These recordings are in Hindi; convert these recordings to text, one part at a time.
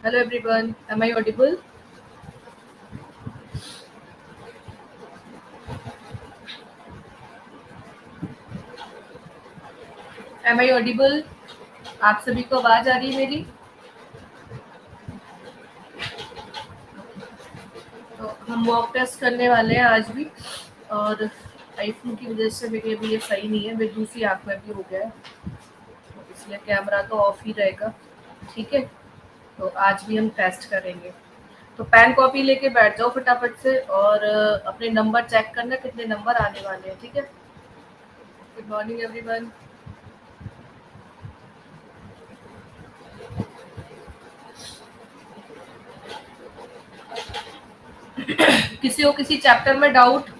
Hello everyone, am I audible? Am I audible? आप सभी को आवाज आ रही है मेरी? तो हम मॉक टेस्ट करने वाले हैं आज भी और आईफोन की वजह से मेरी अभी ये सही नहीं है, मेरी दूसरी आँख में भी हो गया है, तो इसलिए कैमरा तो ऑफ ही रहेगा। ठीक है, तो आज भी हम टेस्ट करेंगे। तो पेन कॉपी लेके बैठ जाओ फटाफट से और अपने नंबर चेक करना कितने नंबर आने वाले हैं। ठीक है, गुड मॉर्निंग एवरीवन। किसी को किसी चैप्टर में डाउट?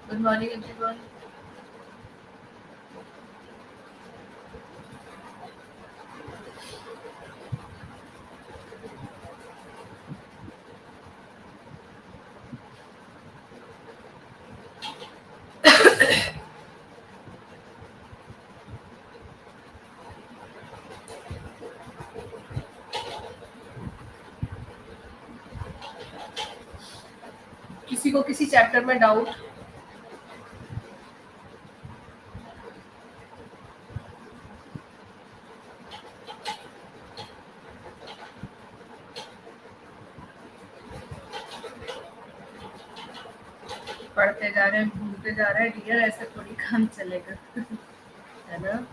Good morning everyone. किसी को किसी चैप्टर में डाउट? पढ़ते जा रहे हैं, भूलते जा रहे हैं डियर, ऐसे थोड़ी काम चलेगा। है ना?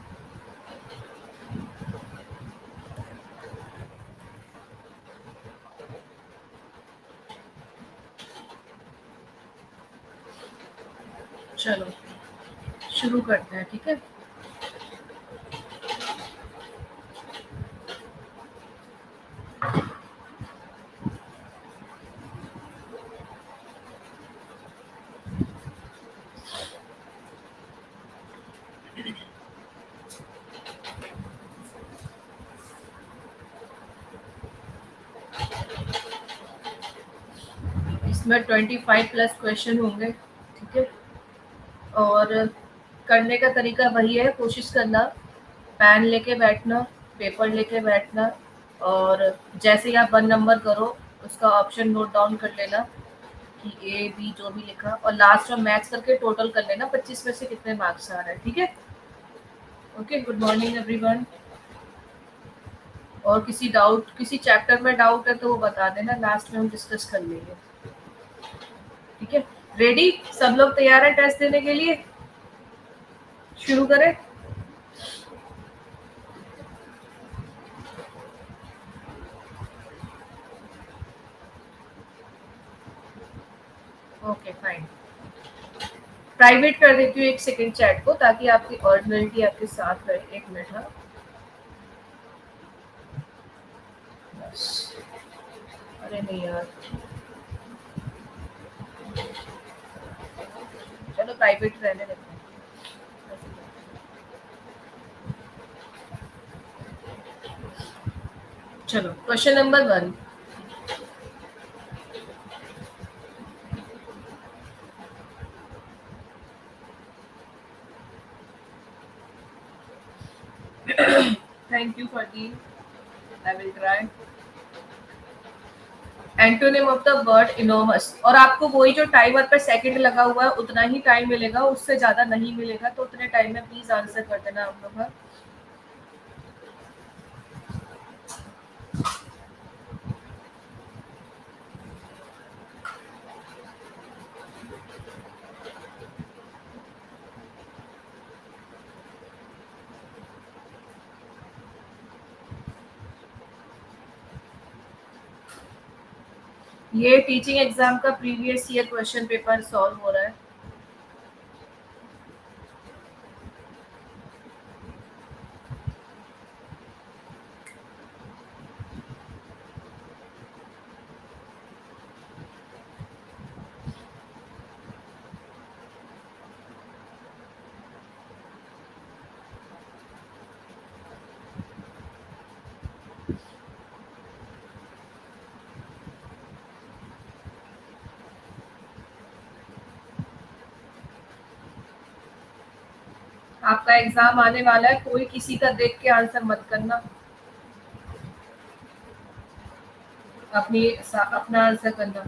चलो शुरू करते हैं। ठीक है, इसमें 25 प्लस क्वेश्चन होंगे। ठीक है, और करने का तरीका वही है, कोशिश करना पेन लेके बैठना, पेपर लेके बैठना, और जैसे ही आप 1 नंबर करो उसका ऑप्शन नोट डाउन कर लेना कि ए बी जो भी लिखा, और लास्ट में मैच करके टोटल कर लेना 25 में से कितने मार्क्स आ रहे हैं। ठीक है, ओके, गुड मॉर्निंग एवरीवन। और किसी डाउट, किसी चैप्टर में डाउट है तो वो बता देना, लास्ट में हम डिस्कस कर लेंगे। ठीक है, रेडी? सब लोग तैयार है टेस्ट देने के लिए? शुरू करें? ओके फाइन, प्राइवेट कर देती हूँ 1 सेकंड चैट को, ताकि आपकी ऑर्डिनलिटी आपके साथ रहे। 1 मिनट। हाँ, बस। अरे नहीं यार, चलो प्राइवेट रहने देते हैं। चलो question number 1। Thank you for the, I will try. Antonym of the word enormous, और आपको वही जो टाइमर पे सेकंड लगा हुआ है उतना ही टाइम मिलेगा, उससे ज्यादा नहीं मिलेगा, तो उतने टाइम में प्लीज आंसर कर देना आप लोग। हाँ? ये टीचिंग एग्जाम का previous year question paper solve हो रहा है। आपका एग्जाम आने वाला है, कोई किसी का देख के आंसर मत करना, अपना आंसर करना।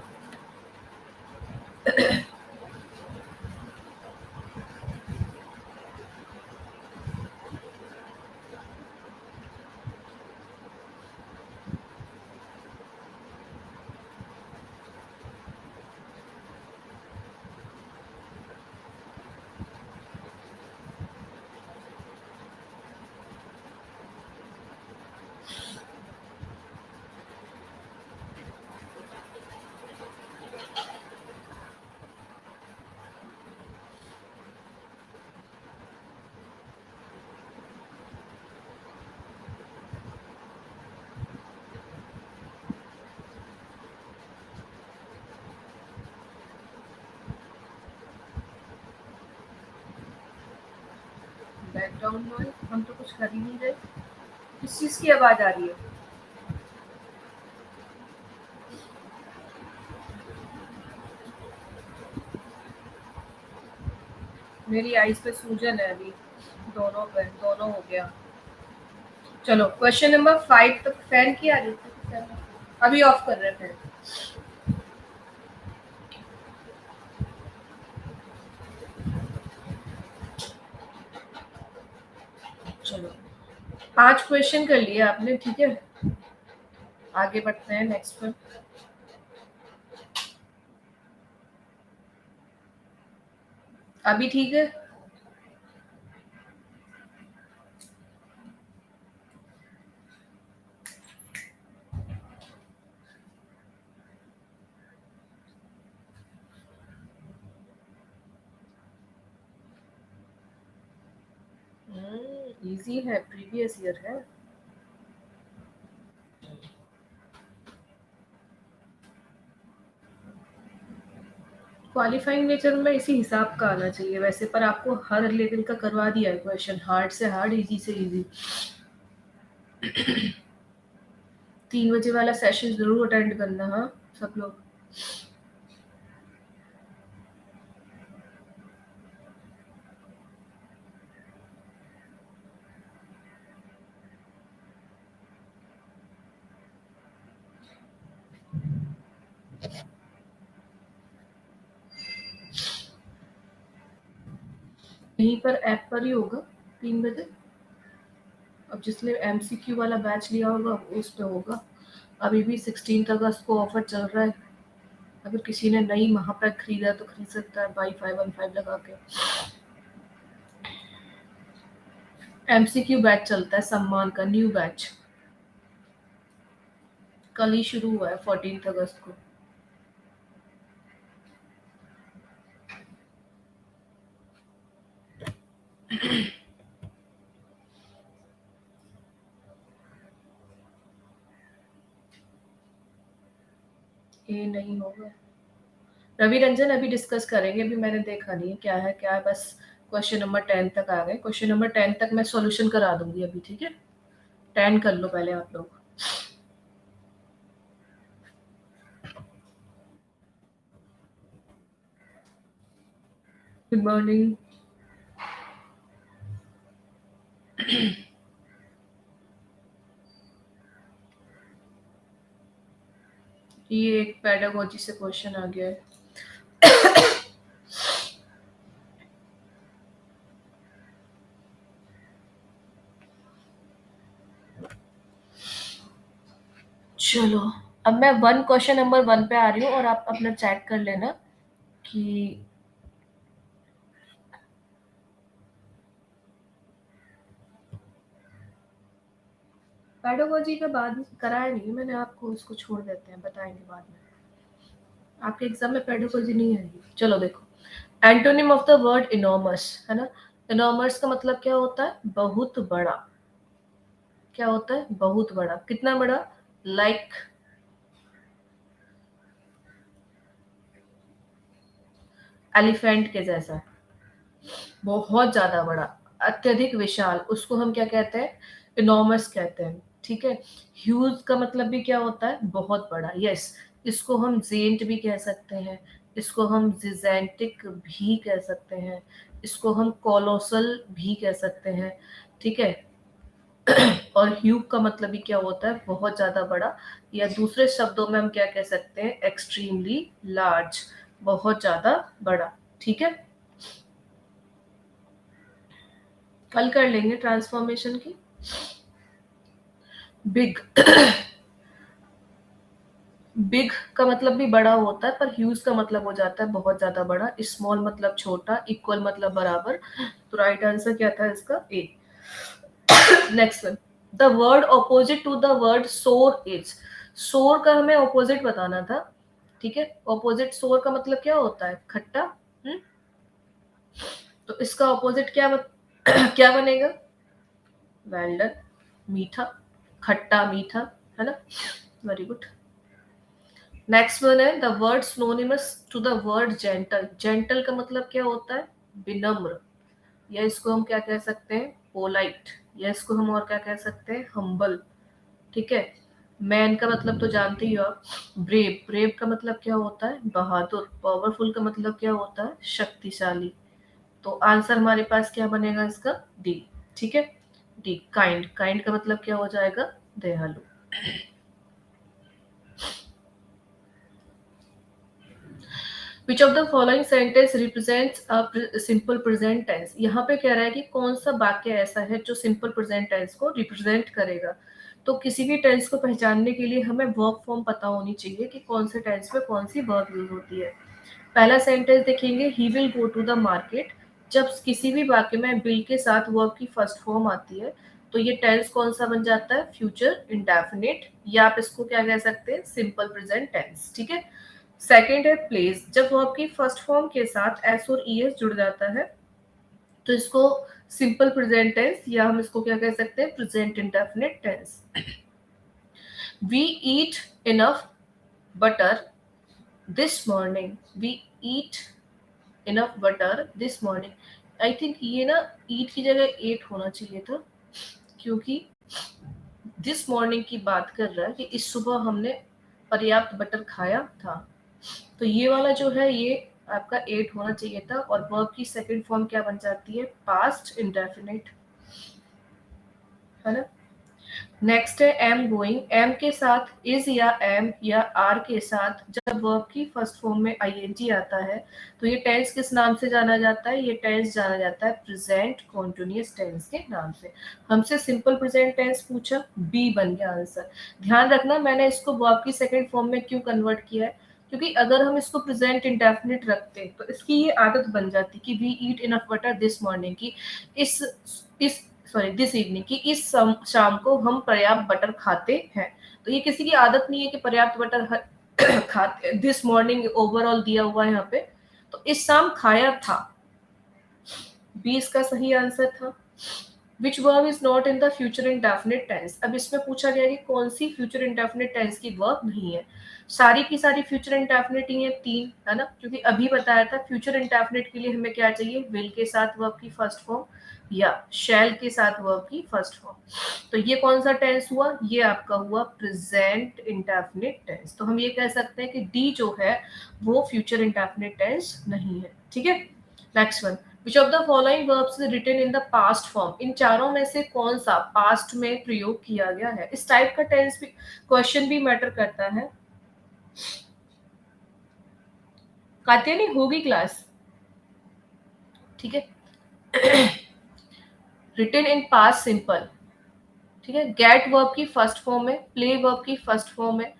बैकग्राउंड नॉइज, हम तो कुछ कर ही नहीं रहे। किस चीज की आवाज आ रही है? मेरी आईज पे सूजन है अभी, दोनों पे, दोनों हो गया। चलो क्वेश्चन नंबर 5 तक। फैन की आ रही थी, अभी ऑफ कर रहे हैं। चलो 5 क्वेश्चन कर लिए आपने, ठीक है, आगे बढ़ते हैं नेक्स्ट पर। अभी ठीक है? इजी है, प्रीवियस ईयर है। क्वालिफाइंग नेचर में इसी हिसाब का आना चाहिए वैसे, पर आपको हर लेवल का करवा दिया है क्वेश्चन, हार्ड से हार्ड, इजी से इजी। 3 बजे वाला सेशन जरूर अटेंड करना, हाँ सब लोग। यहीं पर ऐप पर ही होगा 3 बजे। अब जिसने एमसीक्यू वाला बैच लिया होगा उस पे होगा। अभी भी 16 अगस्त को ऑफर चल रहा है, अगर किसी ने नई महापैक खरीदा तो खरीद सकता है बाई 515 लगा के। एमसीक्यू बैच चलता है, सम्मान का न्यू बैच, कल ही शुरू हुआ है 14 अगस्त को। ये नहीं होगा रवि रंजन, अभी डिस्कस करेंगे, अभी मैंने देखा नहीं है क्या है क्या है, बस क्वेश्चन नंबर 10 तक आ गए। क्वेश्चन नंबर 10 तक मैं सॉल्यूशन करा दूंगी अभी, ठीक है? 10 कर लो पहले आप लोग। Good morning. ये एक पेडागोजी से क्वेश्चन आ गया है। चलो अब मैं क्वेश्चन नंबर 1 पे आ रही हूँ और आप अपना चेक कर लेना कि पेडागोजी का बाद कराया नहीं मैंने आपको, उसको छोड़ देते हैं, बताएंगे बाद में। आपके एग्जाम में पेडागोजी नहीं आएगी। चलो देखो, antonym of the word enormous, है ना? इनॉर्मस का मतलब क्या होता है? बहुत बड़ा। क्या होता है? बहुत बड़ा। कितना बड़ा? लाइक एलिफेंट के जैसा, बहुत ज्यादा बड़ा, अत्यधिक विशाल, उसको हम क्या कहते हैं? इनॉर्मस कहते हैं, ठीक है? ह्यूज का मतलब भी क्या होता है? बहुत बड़ा। यस, इसको हम जेंट भी कह सकते हैं, इसको हम जिजेंटिक भी कह सकते हैं, इसको हम कोलोसल भी कह सकते हैं, ठीक है। और ह्यूग का मतलब ही क्या होता है, बहुत ज्यादा बड़ा, या दूसरे शब्दों में हम क्या कह सकते हैं, एक्सट्रीमली लार्ज, बहुत ज्यादा बड़ा, ठीक है। कल कर लेंगे ट्रांसफॉर्मेशन की। बिग बिग का मतलब भी बड़ा होता है, पर ह्यूज का मतलब हो जाता है बहुत ज्यादा बड़ा, स्मॉल मतलब छोटा, इक्वल मतलब बराबर। तो राइट आंसर क्या था इसका, A. Next one, the word opposite to the word sore is. Sore का हमें ऑपोजिट बताना था, ठीक है। ऑपोजिट सोर का मतलब क्या होता है, खट्टा। तो इसका ऑपोजिट क्या बनेगा, वेल डन, मीठा, खट्टा मीठा, है ना, वेरी गुड। नेक्स्ट वन है, the word synonymous to the word gentle. Gentle का मतलब क्या होता है, विनम्र, या इसको हम क्या कह सकते हैं, पोलाइट, या इसको हम और क्या कह सकते हैं, हम्बल, ठीक है। मैन का मतलब तो जानते ही हो आप, ब्रेव। ब्रेव का मतलब क्या होता है, बहादुर। पावरफुल का मतलब क्या होता है, शक्तिशाली। तो आंसर हमारे पास क्या बनेगा इसका, डी, ठीक है। D, kind. काइंड का मतलब क्या हो जाएगा, दयालु। Which of the following sentence represents a simple present tense. यहाँ पे कह रहा है कि कौन सा वाक्य ऐसा है जो सिंपल प्रेजेंट टेंस को रिप्रेजेंट करेगा। तो किसी भी टेंस को पहचानने के लिए हमें वर्ब फॉर्म पता होनी चाहिए कि कौन से टेंस में कौन सी वर्ब यूज होती है। पहला सेंटेंस देखेंगे, he will go to the market. जब किसी भी वाक्य में विल के साथ वर्ब की फर्स्ट फॉर्म आती है, तो ये टेंस कौन सा बन जाता है, फ्यूचर इंडेफिनिट, या आप इसको क्या कह सकते हैं, सिंपल प्रेजेंट टेंस, ठीक है। सेकेंड है प्लेस। जब वर्ब की फर्स्ट फॉर्म के साथ एस और ई एस जुड़ जाता है, तो इसको सिंपल प्रेजेंट टेंस, या हम इसको क्या कह सकते हैं, present indefinite tense. We eat enough butter this morning. We eat enough butter this morning. I think ये ना ईट की जगह एट होना चाहिए था, क्योंकि दिस मॉर्निंग की बात कर रहा है कि इस सुबह हमने पर्याप्त बटर खाया था। तो ये वाला जो है ये आपका एट होना चाहिए था, और वर्ब की सेकंड फॉर्म क्या बन जाती है, पास्ट इंडेफिनिट, है ना। नेक्स्ट है एम गोइंग। एम के साथ इज या एम या आर के साथ जब वर्ब की फर्स्ट फॉर्म में आईएनजी आता है, तो ये टेंस किस नाम से जाना जाता है, ये टेंस जाना जाता है प्रेजेंट कॉन्टिन्यूअस टेंस के नाम से। हमसे सिंपल प्रेजेंट टेंस पूछा, बी बन गया आंसर। ध्यान रखना मैंने इसको वर्ब की सेकंड फॉर्म में क्यों कन्वर्ट किया है, क्योंकि अगर हम इसको प्रेजेंट इंडेफिनिट रखते तो इसकी ये आदत बन जाती कि we eat enough butter this morning की, इस सॉरी दिस इवनिंग की, इस शाम को हम पर्याप्त बटर खाते हैं। तो ये किसी की आदत नहीं है कि पर्याप्त बटर खाते, दिस मॉर्निंग ओवरऑल दिया हुआ है यहाँ पे, तो इस शाम खाया था, 20 का सही आंसर था। Which verb is not in the future indefinite tense. अब इसमें पूछा गया कि कौन सी फ्यूचर इंडेफिनिट टेंस की वर्ब नहीं है। सारी की सारी फ्यूचर इंडेफिनिट ही है, तीन, है ना, क्योंकि अभी बताया था फ्यूचर इंडेफिनिट के लिए हमें क्या चाहिए, विल के साथ वर्ब की फर्स्ट फॉर्म या शैल के साथ वर्ब की फर्स्ट फॉर्म। तो ये कौन सा टेंस हुआ, ये आपका हुआ प्रेजेंट इंडेफिनिट टेंस। तो हम ये कह सकते हैं कि डी जो है वो फ्यूचर इंडेफिनिट टेंस नहीं है, ठीक है। Next one, which of the following verbs is written in the past form. इन चारों में से कौन सा पास्ट में प्रयोग किया गया है। इस टाइप का टेंस भी क्वेश्चन भी मैटर करता है। कात्यायनी होगी क्लास, ठीक है। रिटन इन पास्ट सिंपल, ठीक है। गेट वर्ब की फर्स्ट फॉर्म है, प्ले वर्ब की फर्स्ट फॉर्म है,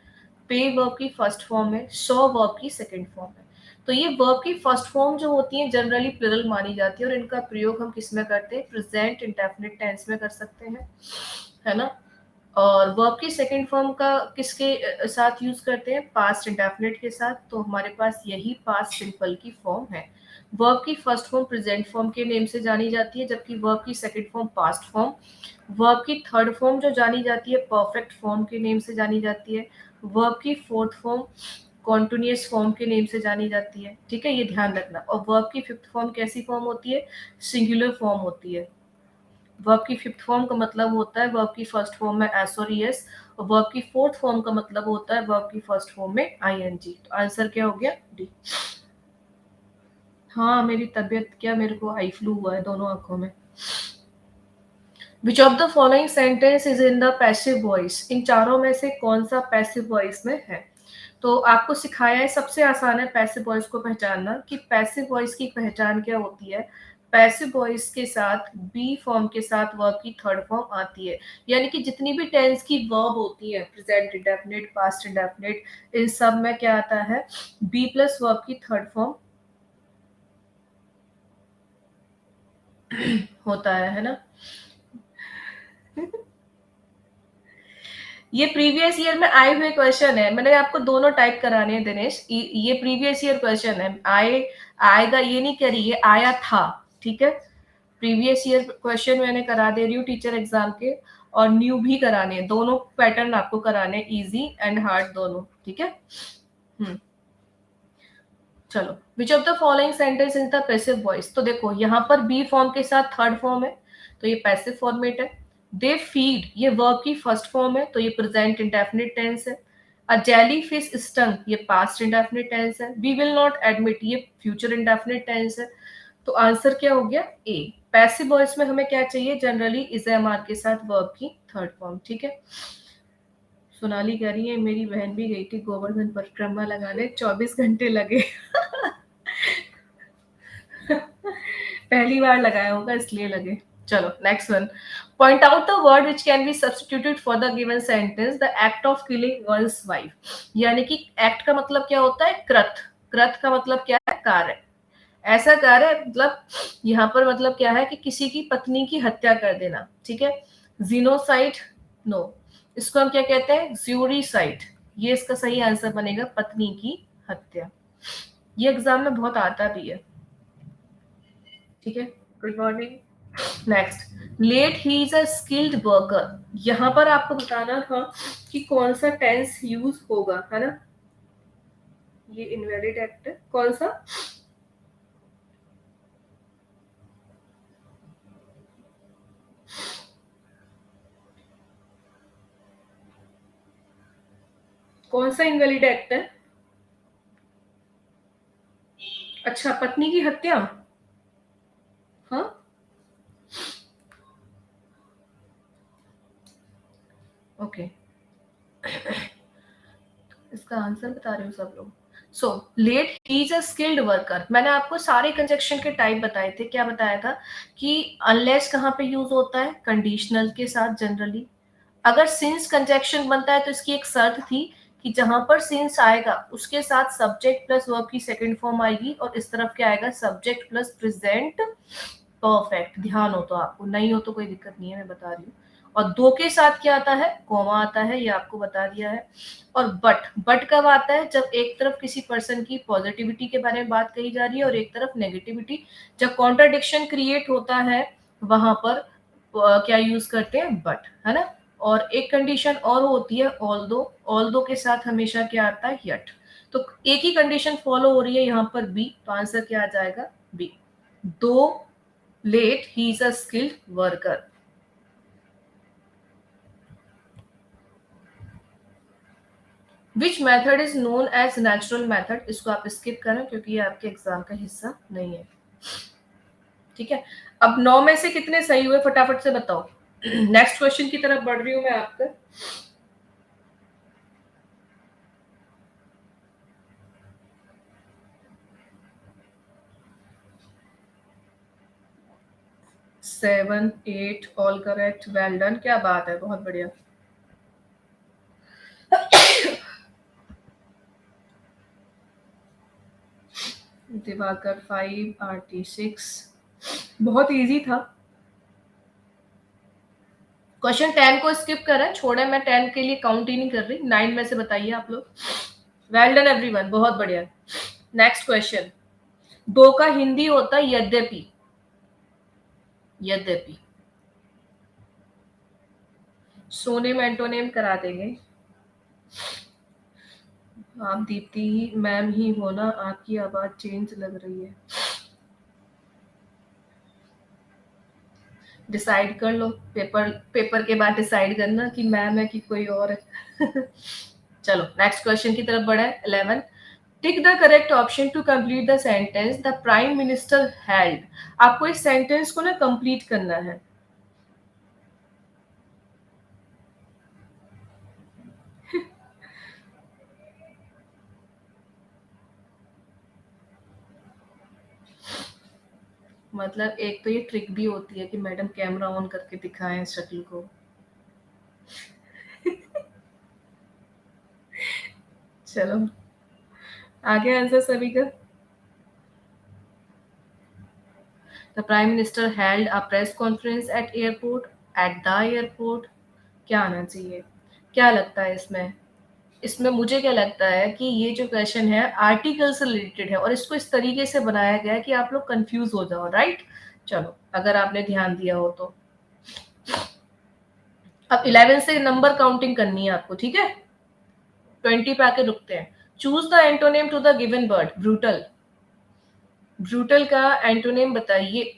पे वर्ब की फर्स्ट फॉर्म है, सॉ वर्ब की सेकंड फॉर्म है। तो ये वर्ब की फर्स्ट फॉर्म जो होती है जनरली प्लुरल मानी जाती है, और इनका प्रयोग हम किस में करते हैं, प्रेजेंट इंडेफिनिट टेंस में कर सकते हैं, है ना। और वर्ब की सेकंड फॉर्म का किसके साथ यूज करते हैं, पास्ट इंडेफिनिट के साथ। तो हमारे पास यही पास्ट सिंपल की फॉर्म है। वर्ब की फर्स्ट फॉर्म प्रेजेंट फॉर्म के नेम से जानी जाती है, जबकि वर्ब की second form past form. Verb की थर्ड फॉर्म जो जानी जाती है परफेक्ट फॉर्म के नेम से जानी जाती है। वर्ब की फोर्थ फॉर्म कॉन्टिन्यूअस फॉर्म के नेम से जानी जाती है, ठीक है, ये ध्यान रखना। और वर्ब की फिफ्थ फॉर्म कैसी फॉर्म होती है, सिंगुलर फॉर्म होती है। वर्ब की फिफ्थ फॉर्म का मतलब होता है वर्ब की फर्स्ट फॉर्म में एस और ईएस, और वर्ब की फोर्थ फॉर्म का मतलब होता है वर्ब की फर्स्ट फॉर्म में आईएनजी। तो आंसर क्या हो गया, डी। हाँ, मेरी तबीयत क्या, मेरे को आई फ्लू हुआ है दोनों आँखों में। Which of the following sentence is in the passive voice? इन चारों में से कौन सा पैसिव वॉइस में है? तो आपको सिखाया है, सबसे आसान है पैसिव वॉइस को पहचानना कि पैसिव वॉइस की पहचान क्या होती है। पैसिव वॉइस के साथ बी फॉर्म के साथ वर्ब की थर्ड फॉर्म आती है, यानी कि जितनी भी टेंस की वर्ब होती है, प्रेजेंट इंडेफिनिट, पास्ट इंडेफिनिट, इन सब में क्या आता है, बी प्लस वर्ब की थर्ड फॉर्म होता है ना। ये प्रीवियस ईयर में आए हुए क्वेश्चन है, मैंने आपको दोनों टाइप कराने हैं दिनेश। ये प्रीवियस ईयर क्वेश्चन है, आए आएगा ये नहीं कह रही, ये आया था, ठीक है। प्रीवियस ईयर क्वेश्चन मैंने करा दे रही हूँ टीचर एग्जाम के, और न्यू भी कराने हैं, दोनों पैटर्न आपको कराने, इजी एंड हार्ड दोनों, ठीक है। चलो, विच of the following sentence in the passive voice? तो देखो यहाँ पर बी फॉर्म के साथ थर्ड फॉर्म है, तो ये पैसिव फॉर्मेट है। दे फीड, ये वर्ब की फर्स्ट फॉर्म है, तो ये प्रेजेंट इंडेफिनिट टेंस है। अ जेली फिश स्टंग, ये पास्ट इंडेफिनिट टेंस है। वी विल नॉट एडमिट, ये फ्यूचर इंडेफिनिट टेंस है। तो आंसर क्या हो गया, ए। पैसिव वॉइस में हमें क्या चाहिए, जनरली इज एम आर के साथ वर्ब की थर्ड फॉर्म, ठीक है। सोनाली कह रही है मेरी बहन भी गई थी गोवर्धन परिक्रमा लगाने, 24 घंटे लगे। पहली बार लगाया होगा इसलिए लगे। चलो next one, point out the word which can be substituted for the given sentence, the act of killing one's wife. यानी कि एक्ट का मतलब क्या होता है, कृत। कृत का मतलब क्या है, कार्य। ऐसा कार्य, मतलब यहाँ पर मतलब क्या है कि किसी की पत्नी की हत्या कर देना, ठीक है। जीनोसाइड नो, इसको हम क्या कहते हैं, ज्यूरीसाइड। ये इसका सही आंसर बनेगा, पत्नी की हत्या। ये एग्जाम में बहुत आता भी है, ठीक है। Good morning. Next, let he is a skilled worker. यहाँ पर आपको बताना था कि कौन सा टेंस यूज होगा, है ना। ये इनवैलिड एक्ट है, कौन सा, कौन सा इनवैलिड एक्ट है? अच्छा, पत्नी की हत्या, हाँ। ओके, इसका आंसर बता रहे हो सब लोग। So let he is a skilled worker, मैंने आपको सारे कंजक्शन के टाइप बताए थे। क्या बताया था कि अनलेस कहाँ पे यूज होता है, कंडीशनल के साथ जनरली। अगर सिंस कंजक्शन बनता है तो इसकी एक शर्त थी कि जहां पर सिंस आएगा उसके साथ सब्जेक्ट प्लस वर्ब की सेकंड फॉर्म आएगी, और इस तरफ क्या आएगा, सब्जेक्ट प्लस प्रेजेंट परफेक्ट। ध्यान हो तो आपको, नहीं हो तो कोई दिक्कत नहीं है, मैं बता रही हूँ। और दो के साथ क्या आता है, कॉमा आता है, ये आपको बता दिया है। और बट, बट कब आता है, जब एक तरफ किसी पर्सन की पॉजिटिविटी के बारे में बात कही जा रही है और एक तरफ नेगेटिविटी, जब कॉन्ट्राडिक्शन क्रिएट होता है वहां पर क्या यूज करते हैं, बट, है ना। और एक कंडीशन और होती है ऑल्दो, ऑल्दो के साथ हमेशा क्या आता है, यट। तो एक ही कंडीशन फॉलो हो रही है यहाँ पर बी, तो आंसर क्या आ जाएगा, बी। दो let he is a skilled worker. Which method is known as natural method? इसको आप स्किप करें क्योंकि ये आपके एग्जाम का हिस्सा नहीं है, ठीक है। अब 9 में से कितने सही हुए फटाफट से बताओ। नेक्स्ट क्वेश्चन की तरफ बढ़ रही हूं मैं आपका। Seven, eight, all correct, well done, क्या बात है, बहुत बढ़िया। दिवाकर 5, आरटी 6, बहुत इजी था। क्वेश्चन 10 को स्किप करें, छोड़े, मैं 10 के लिए काउंट ही नहीं कर रही। 9 में से बताइए आप लोग। वेल डन एवरीवन, बहुत बढ़िया। नेक्स्ट क्वेश्चन, दो का हिंदी होता है यद्यपि। यद्यपि, सोने में एंटोनेम करा देंगे। आप दीप्ति ही मैम ही हो ना, आपकी आवाज चेंज लग रही है। डिसाइड कर लो, पेपर पेपर के बाद डिसाइड करना कि मैम है कि कोई और है। चलो नेक्स्ट क्वेश्चन की तरफ बढ़े। 11, tick the correct option to complete the sentence the prime minister held. आपको इस सेंटेंस को ना कंप्लीट करना है। मतलब एक तो ये ट्रिक भी होती है कि मैडम कैमरा ऑन करके दिखाएं शक्ल को। चलो, आगे आंसर सभी का। The prime minister held a press conference eight airport, eight the airport. क्या आना चाहिए? क्या लगता है इसमें? इसमें मुझे क्या लगता है कि ये जो क्वेश्चन है आर्टिकल से रिलेटेड है और इसको इस तरीके से बनाया गया है कि आप लोग कंफ्यूज हो जाओ, राइट? चलो, अगर आपने ध्यान दिया हो तो। अब 11 से नंबर काउंटिंग करनी है आपको, ठीक है? 20 पे आके रुकते हैं। Choose the antonym to the given word brutal. Brutal का एंटोनिम बताइए।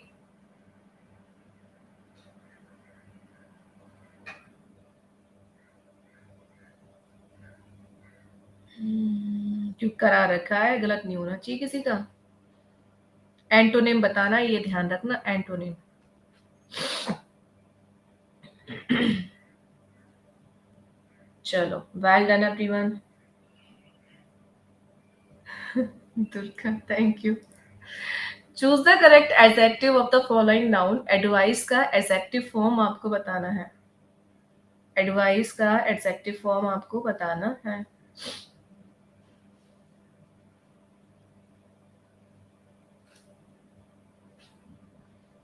क्यों करा रखा है, गलत नहीं होना चाहिए किसी का। एंटोनिम बताना, ये ध्यान रखना, एंटोनिम। चलो, well done everyone. Durga, thank you. Choose the correct adjective of the following noun. Advice का एडजेक्टिव फॉर्म आपको बताना है। एडवाइस का एडजेक्टिव फॉर्म आपको बताना है।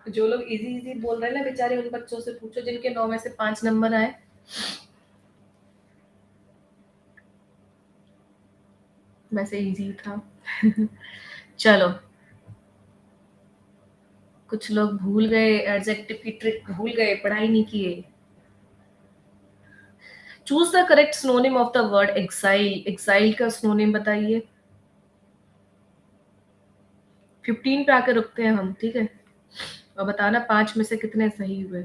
जो लोग इजी इजी बोल रहे हैं ना बेचारे, उन बच्चों से पूछो जिनके 9 में से 5 नंबर आए। वैसे इजी था। चलो, कुछ लोग भूल गए, एडजेक्टिव की ट्रिक भूल गए, पढ़ाई नहीं किए। Choose the correct synonym of the word exile. Exile का सिनोनिम बताइए। 15 पे आकर रुकते हैं हम, ठीक है? और बताना 5 में से कितने सही हुए।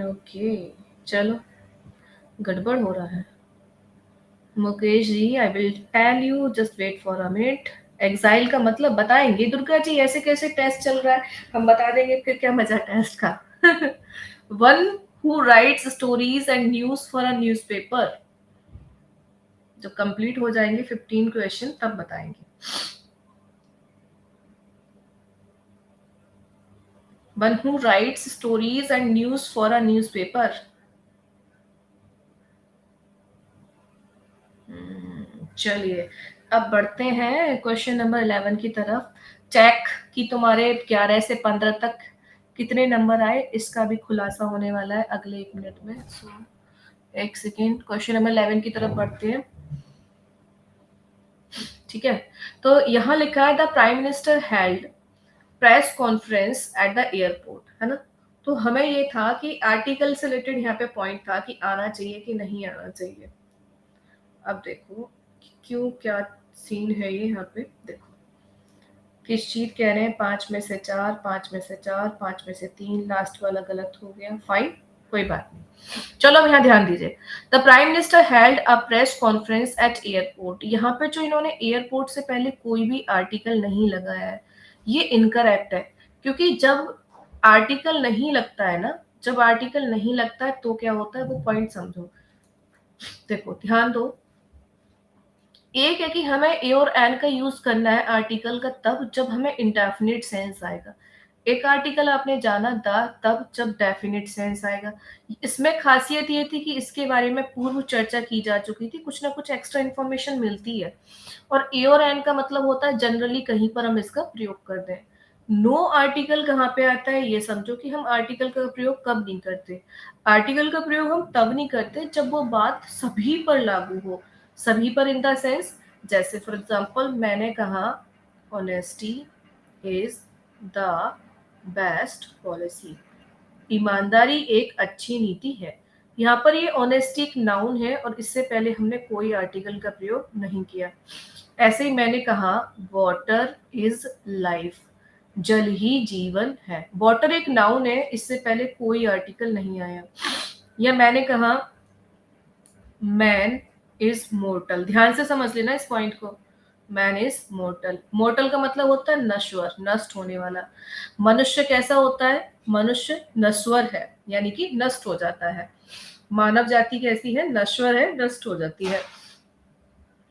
ओके, चलो, गड़बड़ हो रहा है। Mukesh ji, I will tell you, just wait for a minute. Exile का मतलब बताएंगे दुर्गा जी, ऐसे कैसे टेस्ट चल रहा है? हम बता देंगे, फिर क्या मजा टेस्ट का। One who rights stories and news for a newspaper. जब कंप्लीट हो जाएंगे 15 क्वेश्चन तब बताएंगे। One who rights stories and news for a newspaper. चलिए, अब बढ़ते हैं क्वेश्चन नंबर 11 की तरफ। चेक कि तुम्हारे 11 से 15 तक कितने नंबर आए, इसका भी खुलासा होने वाला है अगले 1 मिनट में। एक सेकेंड, क्वेश्चन नंबर 11 की तरफ बढ़ते हैं, ठीक है? तो यहाँ लिखा है the prime minister held press conference at the airport, है ना? तो हमें ये था कि आर्टिकल से रिलेटेड यहाँ पे पॉइंट था कि आना चाहिए कि नहीं आना चाहिए। अब देखो क्यों, क्या सीन है ये, यहाँ पे देखो किस चीज कह रहे हैं। 5 में से 4, 5 में से 4, 5 में से 3, लास्ट वाला गलत हो गया, फाइन, कोई बात नहीं। चलो, अब यहाँ ध्यान दीजिए। The prime minister held a press conference eight airport. यहाँ पे जो इन्होंने एयरपोर्ट से पहले कोई भी आर्टिकल नहीं लगाया है, ये इनकरेक्ट है। क्योंकि जब आर्टिकल नहीं लगता है ना, जब आर्टिकल नहीं लगता है तो क्या होता है, वो पॉइंट समझो। देखो, ध्यान दो। एक है कि हमें ए और एन का यूज करना है आर्टिकल का तब जब हमें इंडेफिनिट सेंस आएगा। एक आर्टिकल आपने जाना द तब जब डेफिनिट सेंस आएगा। इसमें खासियत ये थी कि इसके बारे में पूर्व चर्चा की जा चुकी थी, कुछ ना कुछ एक्स्ट्रा इन्फॉर्मेशन मिलती है। और ए और एन का मतलब होता है जनरली कहीं पर हम इसका प्रयोग कर दें। नो आर्टिकल कहाँ पे आता है, ये समझो कि हम आर्टिकल का प्रयोग कब नहीं करते। आर्टिकल का प्रयोग हम तब नहीं करते जब वो बात सभी पर लागू हो। सभी पर इन द सेंस, जैसे फॉर एग्जांपल मैंने कहा honesty is the best policy. ईमानदारी एक अच्छी नीति है। यहाँ पर ये ऑनेस्टी एक नाउन है और इससे पहले हमने कोई आर्टिकल का प्रयोग नहीं किया। ऐसे ही मैंने कहा वाटर इज लाइफ। जल ही जीवन है। वाटर एक नाउन है, इससे पहले कोई आर्टिकल नहीं आया। या मैंने कहा मैन इज मोर्टल, ध्यान से समझ लेना इस पॉइंट को। मैन इज मोर्टल, मोर्टल का मतलब होता है नश्वर, नष्ट होने वाला। मनुष्य कैसा होता है? मनुष्य नश्वर है, यानी कि नष्ट हो जाता है। मानव जाति कैसी है? नश्वर है, नष्ट हो जाती है।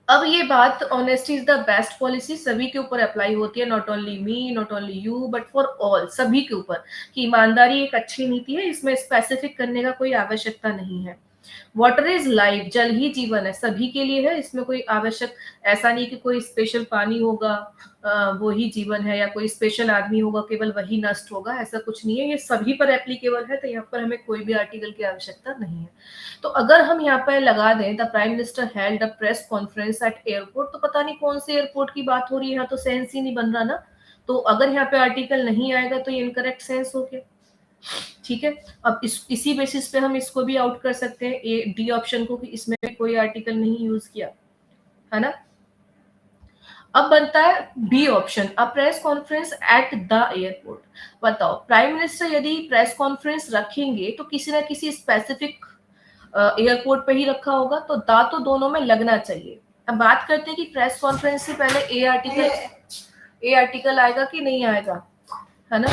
अब ये बात honesty is the best policy सभी के ऊपर अप्लाई होती है, not only me, not only you, but for all, सभी के ऊपर, कि ईमानदारी एक अच्छी नीति है, इसमें स्पेसिफिक करने का कोई आवश्यकता नहीं है। वाटर इज लाइफ, जल ही जीवन है, सभी के लिए है, इसमें कोई आवश्यक ऐसा नहीं कि कोई स्पेशल पानी होगा वो ही जीवन है, या कोई स्पेशल आदमी होगा केवल वही नष्ट होगा, ऐसा कुछ नहीं है, ये सभी पर एप्लीकेबल है, तो यहाँ पर हमें कोई भी आर्टिकल की आवश्यकता नहीं है। तो अगर हम यहाँ पर लगा दें the prime minister held a press conference eight airport, तो पता नहीं कौन से एयरपोर्ट की बात हो रही है, यहाँ तो सेंस ही नहीं बन रहा ना। तो अगर यहाँ पे आर्टिकल नहीं आएगा तो ये इनकरेक्ट सेंस हो गया। ठीक है, अब इसी बेसिस पे हम इसको भी आउट कर सकते हैं, ए डी ऑप्शन को, कि इसमें भी कोई आर्टिकल नहीं यूज किया है ना। अब बनता है B option, a press conference at the airport. बताओ, प्राइम मिनिस्टर यदि प्रेस कॉन्फ्रेंस रखेंगे तो किसी ना किसी स्पेसिफिक एयरपोर्ट पे ही रखा होगा, तो दा तो दोनों में लगना चाहिए। अब बात करते हैं कि प्रेस कॉन्फ्रेंस से पहले ए आर्टिकल आएगा कि नहीं आएगा, है ना।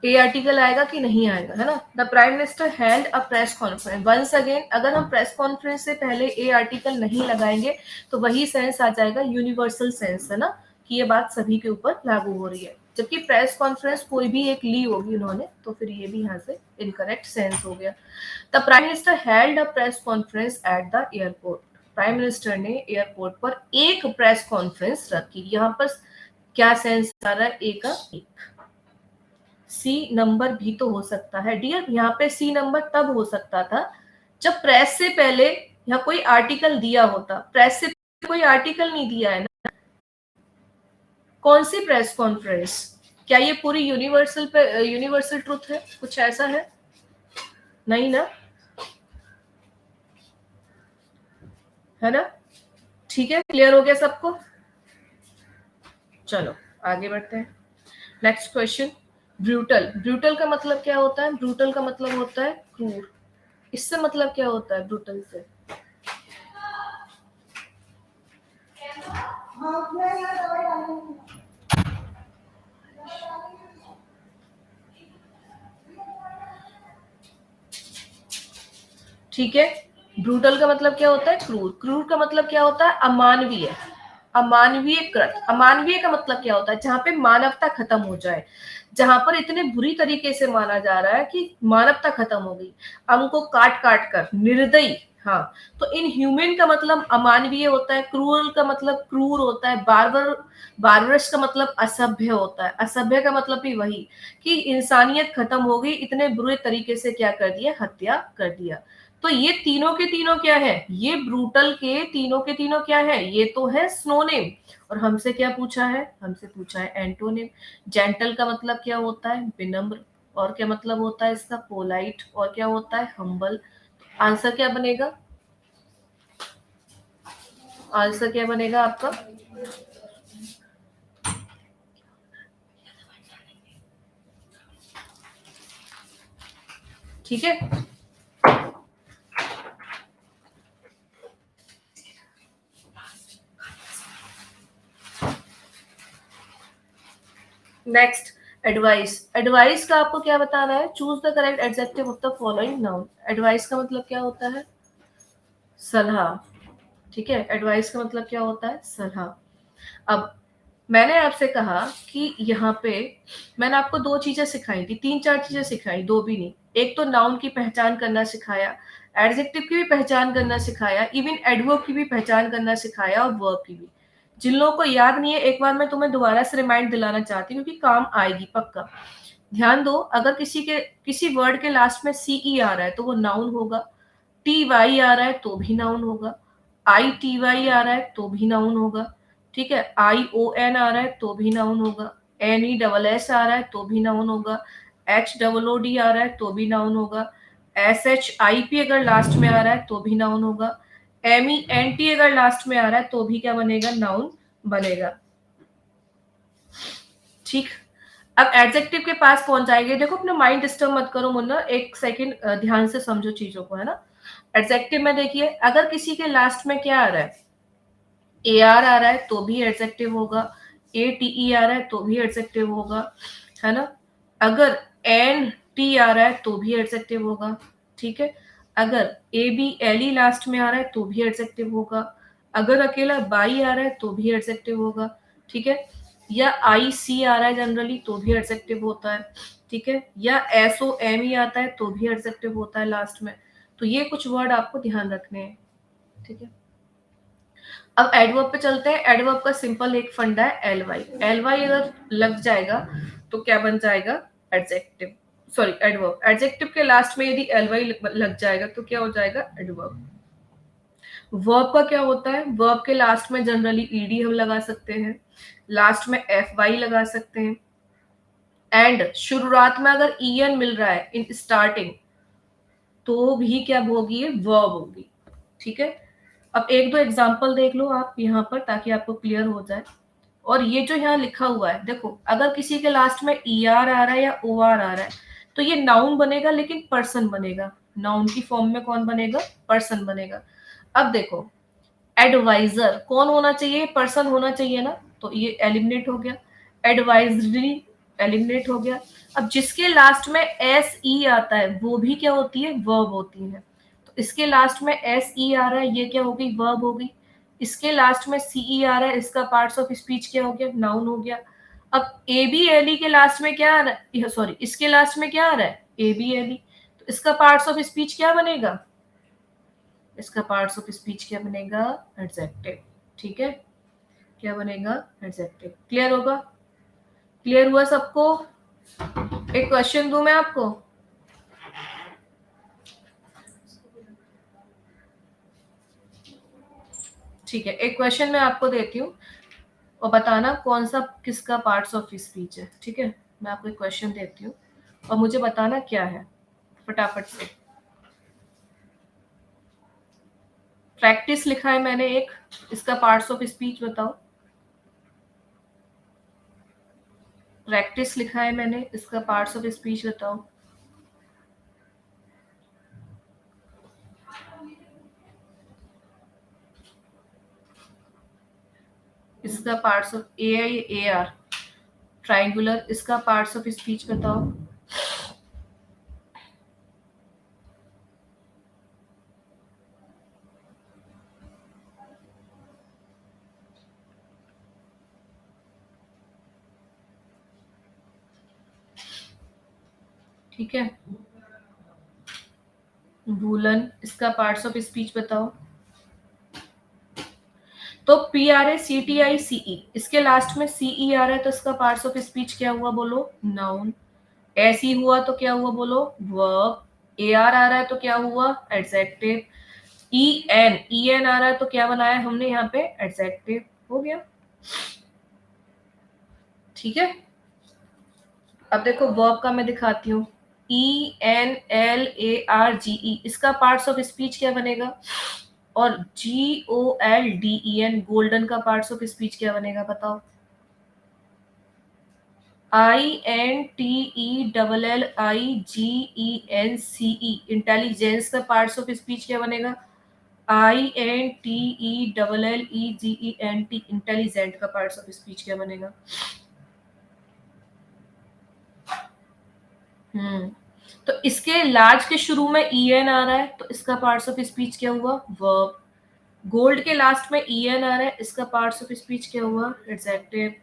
ए आर्टिकल आएगा कि नहीं आएगा, है ना। The prime minister held a press conference, once again अगर हम प्रेस कॉन्फ्रेंस से पहले ए आर्टिकल नहीं लगाएंगे तो वही सेंस आ जाएगा, यूनिवर्सल सेंस, है ना, कि ये बात सभी के ऊपर लागू हो रही है। जबकि प्रेस कॉन्फ्रेंस कोई भी एक ली होगी उन्होंने, तो फिर ये भी यहाँ से इनकरेक्ट सेंस हो गया। The prime minister held a press conference at the airport, prime minister ने एयरपोर्ट पर एक प्रेस कॉन्फ्रेंस रखी, यहाँ पर क्या सेंस आ रहा है? ए का एक। सी नंबर भी तो हो सकता है डियर, यहाँ पे सी नंबर तब हो सकता था जब प्रेस से पहले यहाँ कोई आर्टिकल दिया होता, प्रेस से कोई आर्टिकल नहीं दिया है ना। कौन सी प्रेस कॉन्फ्रेंस? क्या ये पूरी यूनिवर्सल पे यूनिवर्सल ट्रुथ है? कुछ ऐसा है नहीं ना, है ना। ठीक है, क्लियर हो गया सबको? चलो आगे बढ़ते हैं। Next question, brutal. ब्रूटल का मतलब क्या होता है? ब्रूटल का मतलब होता है क्रूर। इससे मतलब क्या होता है ब्रूटल से? ठीक है, ब्रूटल का मतलब क्या होता है? क्रूर। क्रूर का मतलब क्या होता है? अमानवीय, अमानवीय कृत। अमानवीय का मतलब क्या होता है? जहां पे मानवता खत्म हो जाए, जहां पर इतने बुरी तरीके से माना जा रहा है कि मानवता खत्म हो गई, अंग को काट काट कर, निर्दयी। हाँ, तो इन ह्यूमन का मतलब अमानवीय होता है, क्रूरल का मतलब क्रूर होता है, बार्बर, बार्बरस का मतलब असभ्य होता है, असभ्य का मतलब भी वही कि इंसानियत खत्म हो गई, इतने बुरे तरीके से क्या कर दिया? हत्या कर दिया। तो ये तीनों के तीनों क्या है? ये ब्रूटल के तीनों क्या है? ये तो है स्नोनिम। और हमसे क्या पूछा है? हमसे पूछा है एंटोनिम। जेंटल का मतलब क्या होता है? विनम्र। और क्या मतलब होता है इसका? पोलाइट। और क्या होता है? हम्बल। आंसर क्या बनेगा? आंसर क्या बनेगा आपका? ठीक है, नेक्स्ट, एडवाइस। एडवाइस का आपको क्या बताना है? Choose the correct adjective of the following noun. Advice का मतलब क्या होता है? सलाह। ठीक है, एडवाइस का मतलब क्या होता है? सलाह। अब मैंने आपसे कहा कि यहाँ पे मैंने आपको दो चीजें सिखाई थी, तीन चार चीजें सिखाई, दो भी नहीं। एक तो नाउन की पहचान करना सिखाया, एडजेक्टिव की भी पहचान करना सिखाया, इवन एडवर्ब की भी पहचान करना सिखाया, और वर्ब की भी। जिन लोगों को याद नहीं है, एक बार मैं तुम्हें दोबारा से रिमाइंड दिलाना चाहती हूँ, क्योंकि काम आएगी पक्का। ध्यान दो, अगर किसी वर्ड के लास्ट में सीई आ रहा है तो वो नाउन होगा, टी वाई आ रहा है तो भी नाउन होगा, आई टी वाई आ रहा है तो भी नाउन होगा, ठीक है, आई ओ एन आ रहा है तो भी नाउन होगा, एन ई डबल एस आ रहा है तो भी नाउन होगा, एच डबल ओ डी आ रहा है तो भी नाउन होगा, एस एच आई पी अगर लास्ट में आ रहा है तो भी नाउन होगा, एम ई एन टी अगर लास्ट में आ रहा है तो भी क्या बनेगा? नाउन बनेगा। ठीक, अब एडजेक्टिव के पास पहुंच जाएंगे। देखो अपना माइंड डिस्टर्ब मत करो मुन्ना, एक सेकंड ध्यान से समझो चीजों को, है ना। एडजेक्टिव में देखिए, अगर किसी के लास्ट में क्या आ रहा है, ए आर आ रहा है तो भी एडजेक्टिव होगा, ए टी ई आ रहा है तो भी एडजेक्टिव होगा, है ना। अगर एन टी आ रहा है तो भी एडजेक्टिव होगा, ठीक है। अगर A B L E last में आ रहा है तो भी एडजेक्टिव होगा। अगर अकेला बाई आ रहा है तो भी एडजेक्टिव होगा, ठीक है। या आई सी आ रहा है जनरली तो भी एडजेक्टिव होता है, ठीक है। या एस ओ एम ई आता है तो भी एडजेक्टिव होता है लास्ट में। तो ये कुछ वर्ड आपको ध्यान रखने हैं, ठीक है। अब एडवर्ब पे चलते हैं। एडवर्ब का सिंपल एक फंडा है एल वाई। एल वाई अगर लग जाएगा तो क्या बन जाएगा, एडजेक्टिव, सॉरी एडवर्ब। एडजेक्टिव के लास्ट में यदि एल वाई लग जाएगा तो क्या हो जाएगा, एडवर्ब। वर्ब का क्या होता है, वर्ब के लास्ट में जनरली ईडी हम लगा सकते हैं, लास्ट में एफ वाई लगा सकते हैं, एंड शुरुआत में अगर ई एन मिल रहा है इन स्टार्टिंग तो भी क्या होगी, ये वर्ब होगी, ठीक है। अब एक दो एग्जांपल देख लो आप यहाँ पर ताकि आपको क्लियर हो जाए। और ये जो यहाँ लिखा हुआ है देखो, अगर किसी के लास्ट में ई आर आ रहा है या ओ आर आ रहा है तो ये नाउन बनेगा, लेकिन पर्सन बनेगा। नाउन की फॉर्म में कौन बनेगा, पर्सन बनेगा। अब देखो, एडवाइजर कौन होना चाहिए, पर्सन होना चाहिए ना, तो ये एलिमिनेट हो गया। एडवाइजरी एलिमिनेट हो गया। अब जिसके लास्ट में एस ई आता है वो भी क्या होती है, वर्ब होती है। तो इसके लास्ट में एस ई आ रहा है, ये क्या हो गई, वर्ब हो गई। इसके लास्ट में सी ई आ रहा है, इसका पार्ट्स ऑफ स्पीच क्या हो गया, नाउन हो गया। अब ए बी एल ई के लास्ट में क्या आ रहा है, सॉरी इसके लास्ट में क्या आ रहा है, ए बी एल ई, तो इसका पार्ट्स ऑफ स्पीच क्या बनेगा, इसका पार्ट्स ऑफ स्पीच क्या बनेगा, एडजेक्टिव, ठीक है। क्या बनेगा, एडजेक्टिव। क्लियर होगा, क्लियर हुआ सबको। एक क्वेश्चन दूं मैं आपको, ठीक है। एक क्वेश्चन मैं आपको देती हूँ और बताना कौन सा किसका पार्ट्स ऑफ स्पीच है, ठीक है। मैं आपको एक क्वेश्चन देती हूँ और मुझे बताना क्या है, फटाफट से। प्रैक्टिस लिखा है मैंने एक, इसका पार्ट्स ऑफ स्पीच बताओ। प्रैक्टिस लिखा है मैंने, इसका पार्ट्स ऑफ स्पीच बताओ। इसका parts of A I A R, triangular, इसका पार्ट्स ऑफ स्पीच बताओ। ठीक है, वूलन, इसका पार्ट्स ऑफ स्पीच बताओ। तो P R A C T I C E, इसके लास्ट में सी ई आ रहा है तो इसका पार्ट्स ऑफ स्पीच क्या हुआ बोलो, नाउन। ऐसी हुआ तो क्या हुआ बोलो, वर्ब। ए आर आ रहा है तो क्या हुआ, एडजेक्टिव। ई एन आ रहा है तो क्या बनाया हमने यहाँ पे, एडजेक्टिव। हो गया, ठीक है। अब देखो वर्ब का मैं दिखाती हूँ। E N L A R G E, इसका पार्ट्स ऑफ स्पीच क्या बनेगा। और G O L D E N, golden का पार्ट्स ऑफ स्पीच क्या बनेगा बताओ। I N T E double L I G E N C E, intelligence का पार्ट्स ऑफ स्पीच क्या बनेगा, I N T E double L E G E N T, intelligent का पार्ट्स ऑफ स्पीच क्या बनेगा। हम्म, तो इसके लार्ज के शुरू में ई एन आ रहा है तो इसका पार्ट्स ऑफ स्पीच क्या हुआ, वर्ब। गोल्ड के लास्ट में ई एन आ रहा है, इसका पार्ट्स ऑफ स्पीच क्या हुआ, एडजेक्टिव।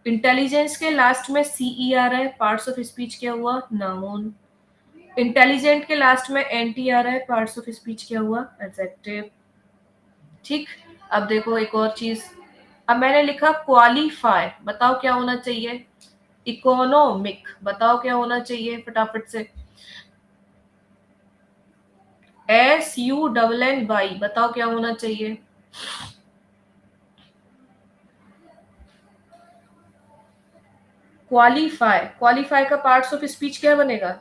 इंटेलिजेंस के लास्ट में सी ई आ रहा है, पार्ट्स ऑफ स्पीच क्या हुआ, नाउन। इंटेलिजेंट के लास्ट में एन टी आ रहा है, पार्ट्स ऑफ स्पीच क्या हुआ, एडजेक्टिव। ठीक, अब देखो एक और चीज। अब मैंने लिखा क्वालिफाई, बताओ क्या होना चाहिए, इकोनॉमिक, बताओ क्या होना चाहिए फटाफट से। S U double N Y, बताओ क्या होना चाहिए। क्वालिफाई, क्वालिफाई का पार्ट्स ऑफ स्पीच क्या बनेगा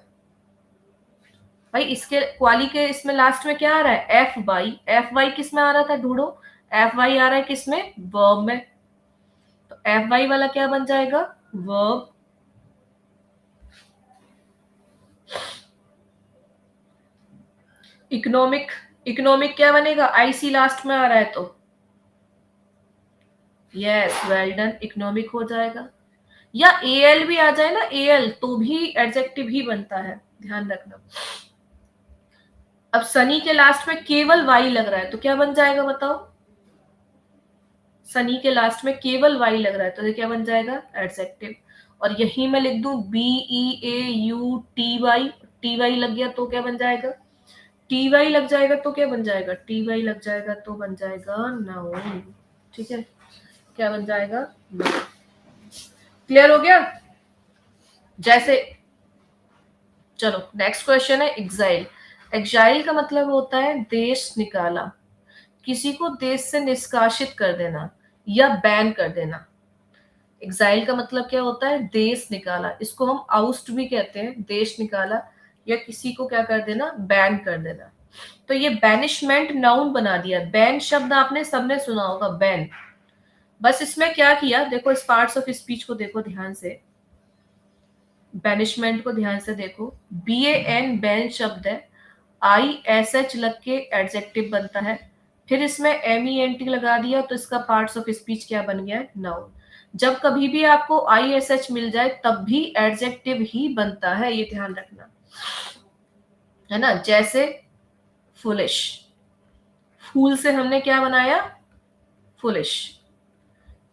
भाई, इसके क्वाली के इसमें लास्ट में क्या आ रहा है, एफ वाई। एफ वाई किस में आ रहा था ढूंढो, एफ वाई आ रहा है किसमें, वर्ब में। तो FY वाला क्या बन जाएगा? वर्ब। इकोनॉमिक, इकोनॉमिक क्या बनेगा? IC लास्ट में आ रहा है तो यस, वेल डन, इकोनॉमिक हो जाएगा। या AL भी आ जाए ना, AL तो भी एडजेक्टिव ही बनता है, ध्यान रखना। अब सनी के लास्ट में केवल वाई लग रहा है तो क्या बन जाएगा बताओ? सनी के लास्ट में केवल वाई लग रहा है तो ये क्या बन जाएगा? एडजेक्टिव। और यही मैं लिख दूं BEAUTY, TY लग गया तो क्या बन जाएगा? TY लग जाएगा तो क्या बन जाएगा? TY लग जाएगा तो बन जाएगा नाउन। ठीक है, क्या बन जाएगा? नाउन। क्लियर हो गया? जैसे, चलो नेक्स्ट क्वेश्चन है एग्जाइल। एग्जाइल का मतलब होता है देश निकाला, किसी को देश से निष्कासित कर देना या बैन कर देना। एग्जाइल का मतलब क्या होता है? देश निकाला। इसको हम आउस्ट भी कहते हैं, देश निकाला या किसी को क्या कर देना? बैन कर देना। तो ये बैनिशमेंट नाउन बना दिया। बैन शब्द आपने सबने सुना होगा, बैन। बस इसमें क्या किया देखो, इस पार्ट्स ऑफ स्पीच को देखो ध्यान से, बैनिशमेंट को ध्यान से देखो। BAN बैन शब्द है, ISH लग के एडजेक्टिव बनता है, फिर इसमें MENT लगा दिया तो इसका पार्ट्स ऑफ स्पीच क्या बन गया? नाउन। जब कभी भी आपको ISH मिल जाए तब भी एडजेक्टिव ही बनता है, ये ध्यान रखना है ना। जैसे फुलिश, फूल से हमने क्या बनाया? फुलिश।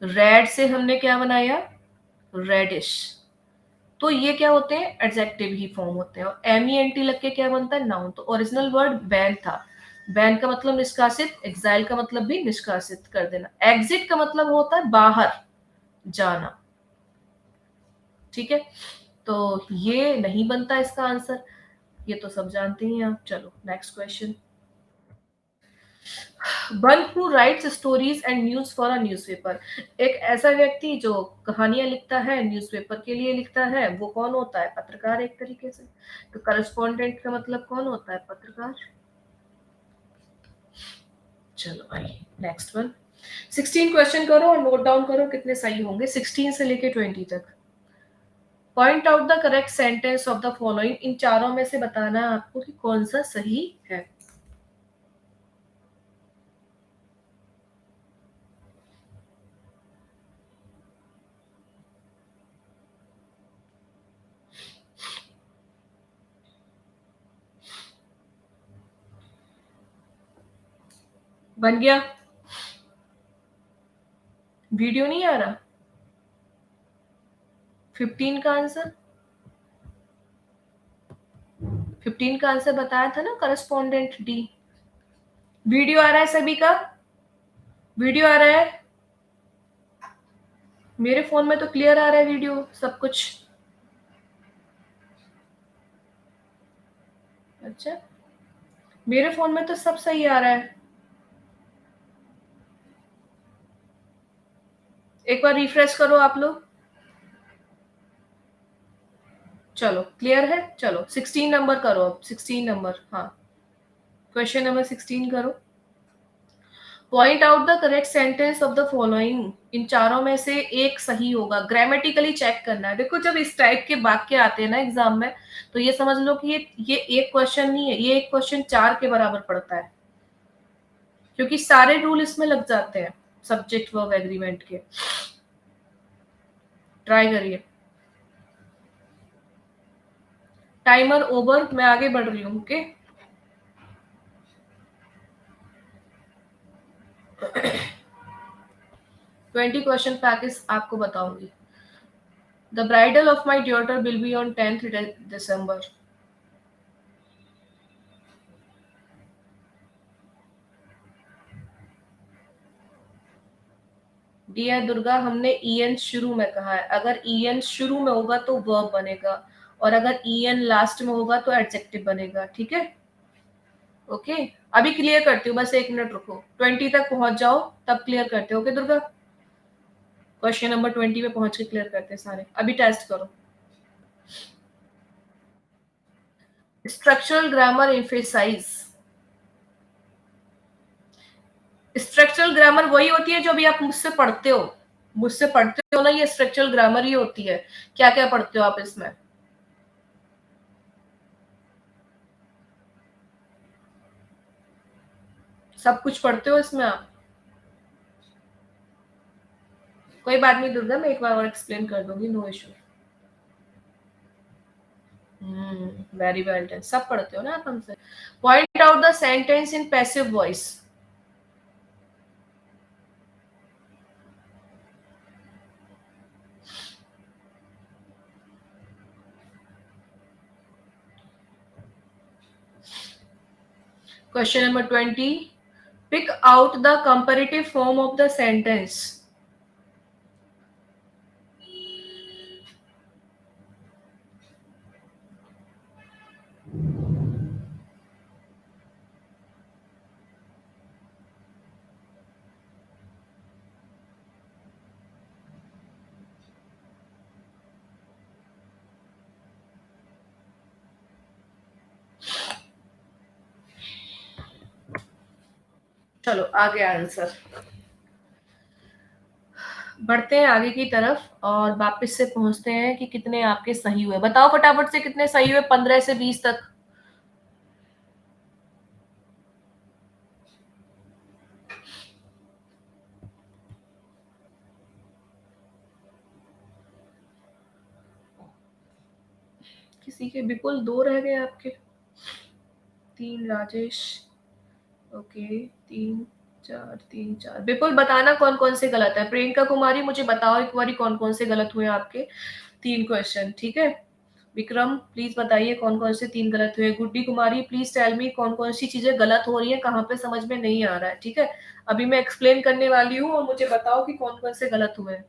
रेड से हमने क्या बनाया? रेडिश। तो ये क्या होते हैं? एडजेक्टिव ही फॉर्म होते हैं। और MENT लग के क्या बनता है? नाउन। तो ओरिजिनल वर्ड बैन था, बैन का मतलब निष्कासित, एग्जाइल का मतलब भी निष्कासित कर देना। एग्जिट का मतलब होता है बाहर जाना। ठीक है, तो ये नहीं बनता इसका आंसर, ये तो सब जानते हैं आप। चलो next question. One who rights stories and news for a newspaper. एक ऐसा व्यक्ति जो कहानियां लिखता है, न्यूज़पेपर के लिए लिखता है, वो कौन होता है? पत्रकार, एक तरीके से। तो करस्पॉन्डेंट का मतलब कौन होता है? पत्रकार। चलो आइए नेक्स्ट वन। 16 क्वेश्चन करो और नोट डाउन करो कितने सही होंगे, 16 से लेके 20 तक। Point out the correct sentence of the following. इन चारों में से बताना है आपको कि कौन सा सही है। बन गया? वीडियो नहीं आ रहा? 15 का आंसर, 15 का आंसर बताया था ना, करस्पॉन्डेंट डी। वीडियो आ रहा है सभी का? वीडियो आ रहा है? मेरे फोन में तो क्लियर आ रहा है वीडियो सब कुछ। अच्छा, मेरे फोन में तो सब सही आ रहा है। एक बार रिफ्रेश करो आप लोग। चलो क्लियर है। चलो 16 नंबर करो अब, 16 नंबर, हाँ क्वेश्चन नंबर 16 करो। Point out the correct sentence of the following. इन चारों में से एक सही होगा। ग्रामेटिकली चेक करना है। देखो जब इस टाइप के वाक्य आते हैं ना एग्जाम में, तो ये समझ लो कि ये एक क्वेश्चन नहीं है, ये एक क्वेश्चन 4 के बराबर पड़ता है, क्योंकि सारे रूल इसमें लग जाते हैं सब्जेक्ट वर्ब एग्रीमेंट के। ट्राई करिए। टाइमर ओवर, मैं आगे बढ़ रही हूँ। ओके, 20 क्वेश्चन पैकेज आपको बताऊंगी। The bridal of my daughter will be on 10th December। Dear Durga, हमने EN शुरू में कहा है। अगर EN शुरू में होगा तो वर्ब बनेगा, और अगर EN लास्ट में होगा तो एडजेक्टिव बनेगा। ठीक है, ओके। अभी क्लियर करती हूँ, बस 1 मिनट रुको, 20 तक पहुंच जाओ तब क्लियर करते हो। ओके दुर्गा, क्वेश्चन नंबर 20 पे पहुंच के क्लियर करते हैं सारे। अभी टेस्ट करो। Structural grammar emphasize. Structural grammar वही होती है जो अभी आप मुझसे पढ़ते हो। मुझसे पढ़ते हो ना, ये स्ट्रक्चरल ग्रामर ही होती है। क्या क्या पढ़ते हो आप इसमें? सब कुछ पढ़ते हो इसमें आप? कोई बात नहीं दुर्गा, मैं एक बार और एक्सप्लेन कर दूंगी, no issue. Very well done, सब पढ़ते हो ना आप हमसे। Point out the sentence in passive voice. Question number 20, pick out the comparative form of the sentence. चलो आगे आंसर, बढ़ते हैं आगे की तरफ और वापस से पहुंचते हैं कि कितने आपके सही हुए। बताओ फटाफट से कितने सही हुए 15 से 20 तक। किसी के विपुल 2 रह गए आपके। 3 राजेश, ओके, 3 4 3 4। विपुल बताना कौन कौन से गलत है। प्रियंका कुमारी मुझे बताओ एक बारी कौन कौन से गलत हुए आपके 3 क्वेश्चन, ठीक है। विक्रम प्लीज बताइए कौन कौन से 3 गलत हुए। गुड्डी कुमारी प्लीज टेल मी कौन कौन सी चीजें गलत हो रही है, कहाँ पे समझ में नहीं आ रहा है, ठीक है। अभी मैं एक्सप्लेन करने वाली हूँ और मुझे बताओ कि कौन कौन से गलत हुए हैं,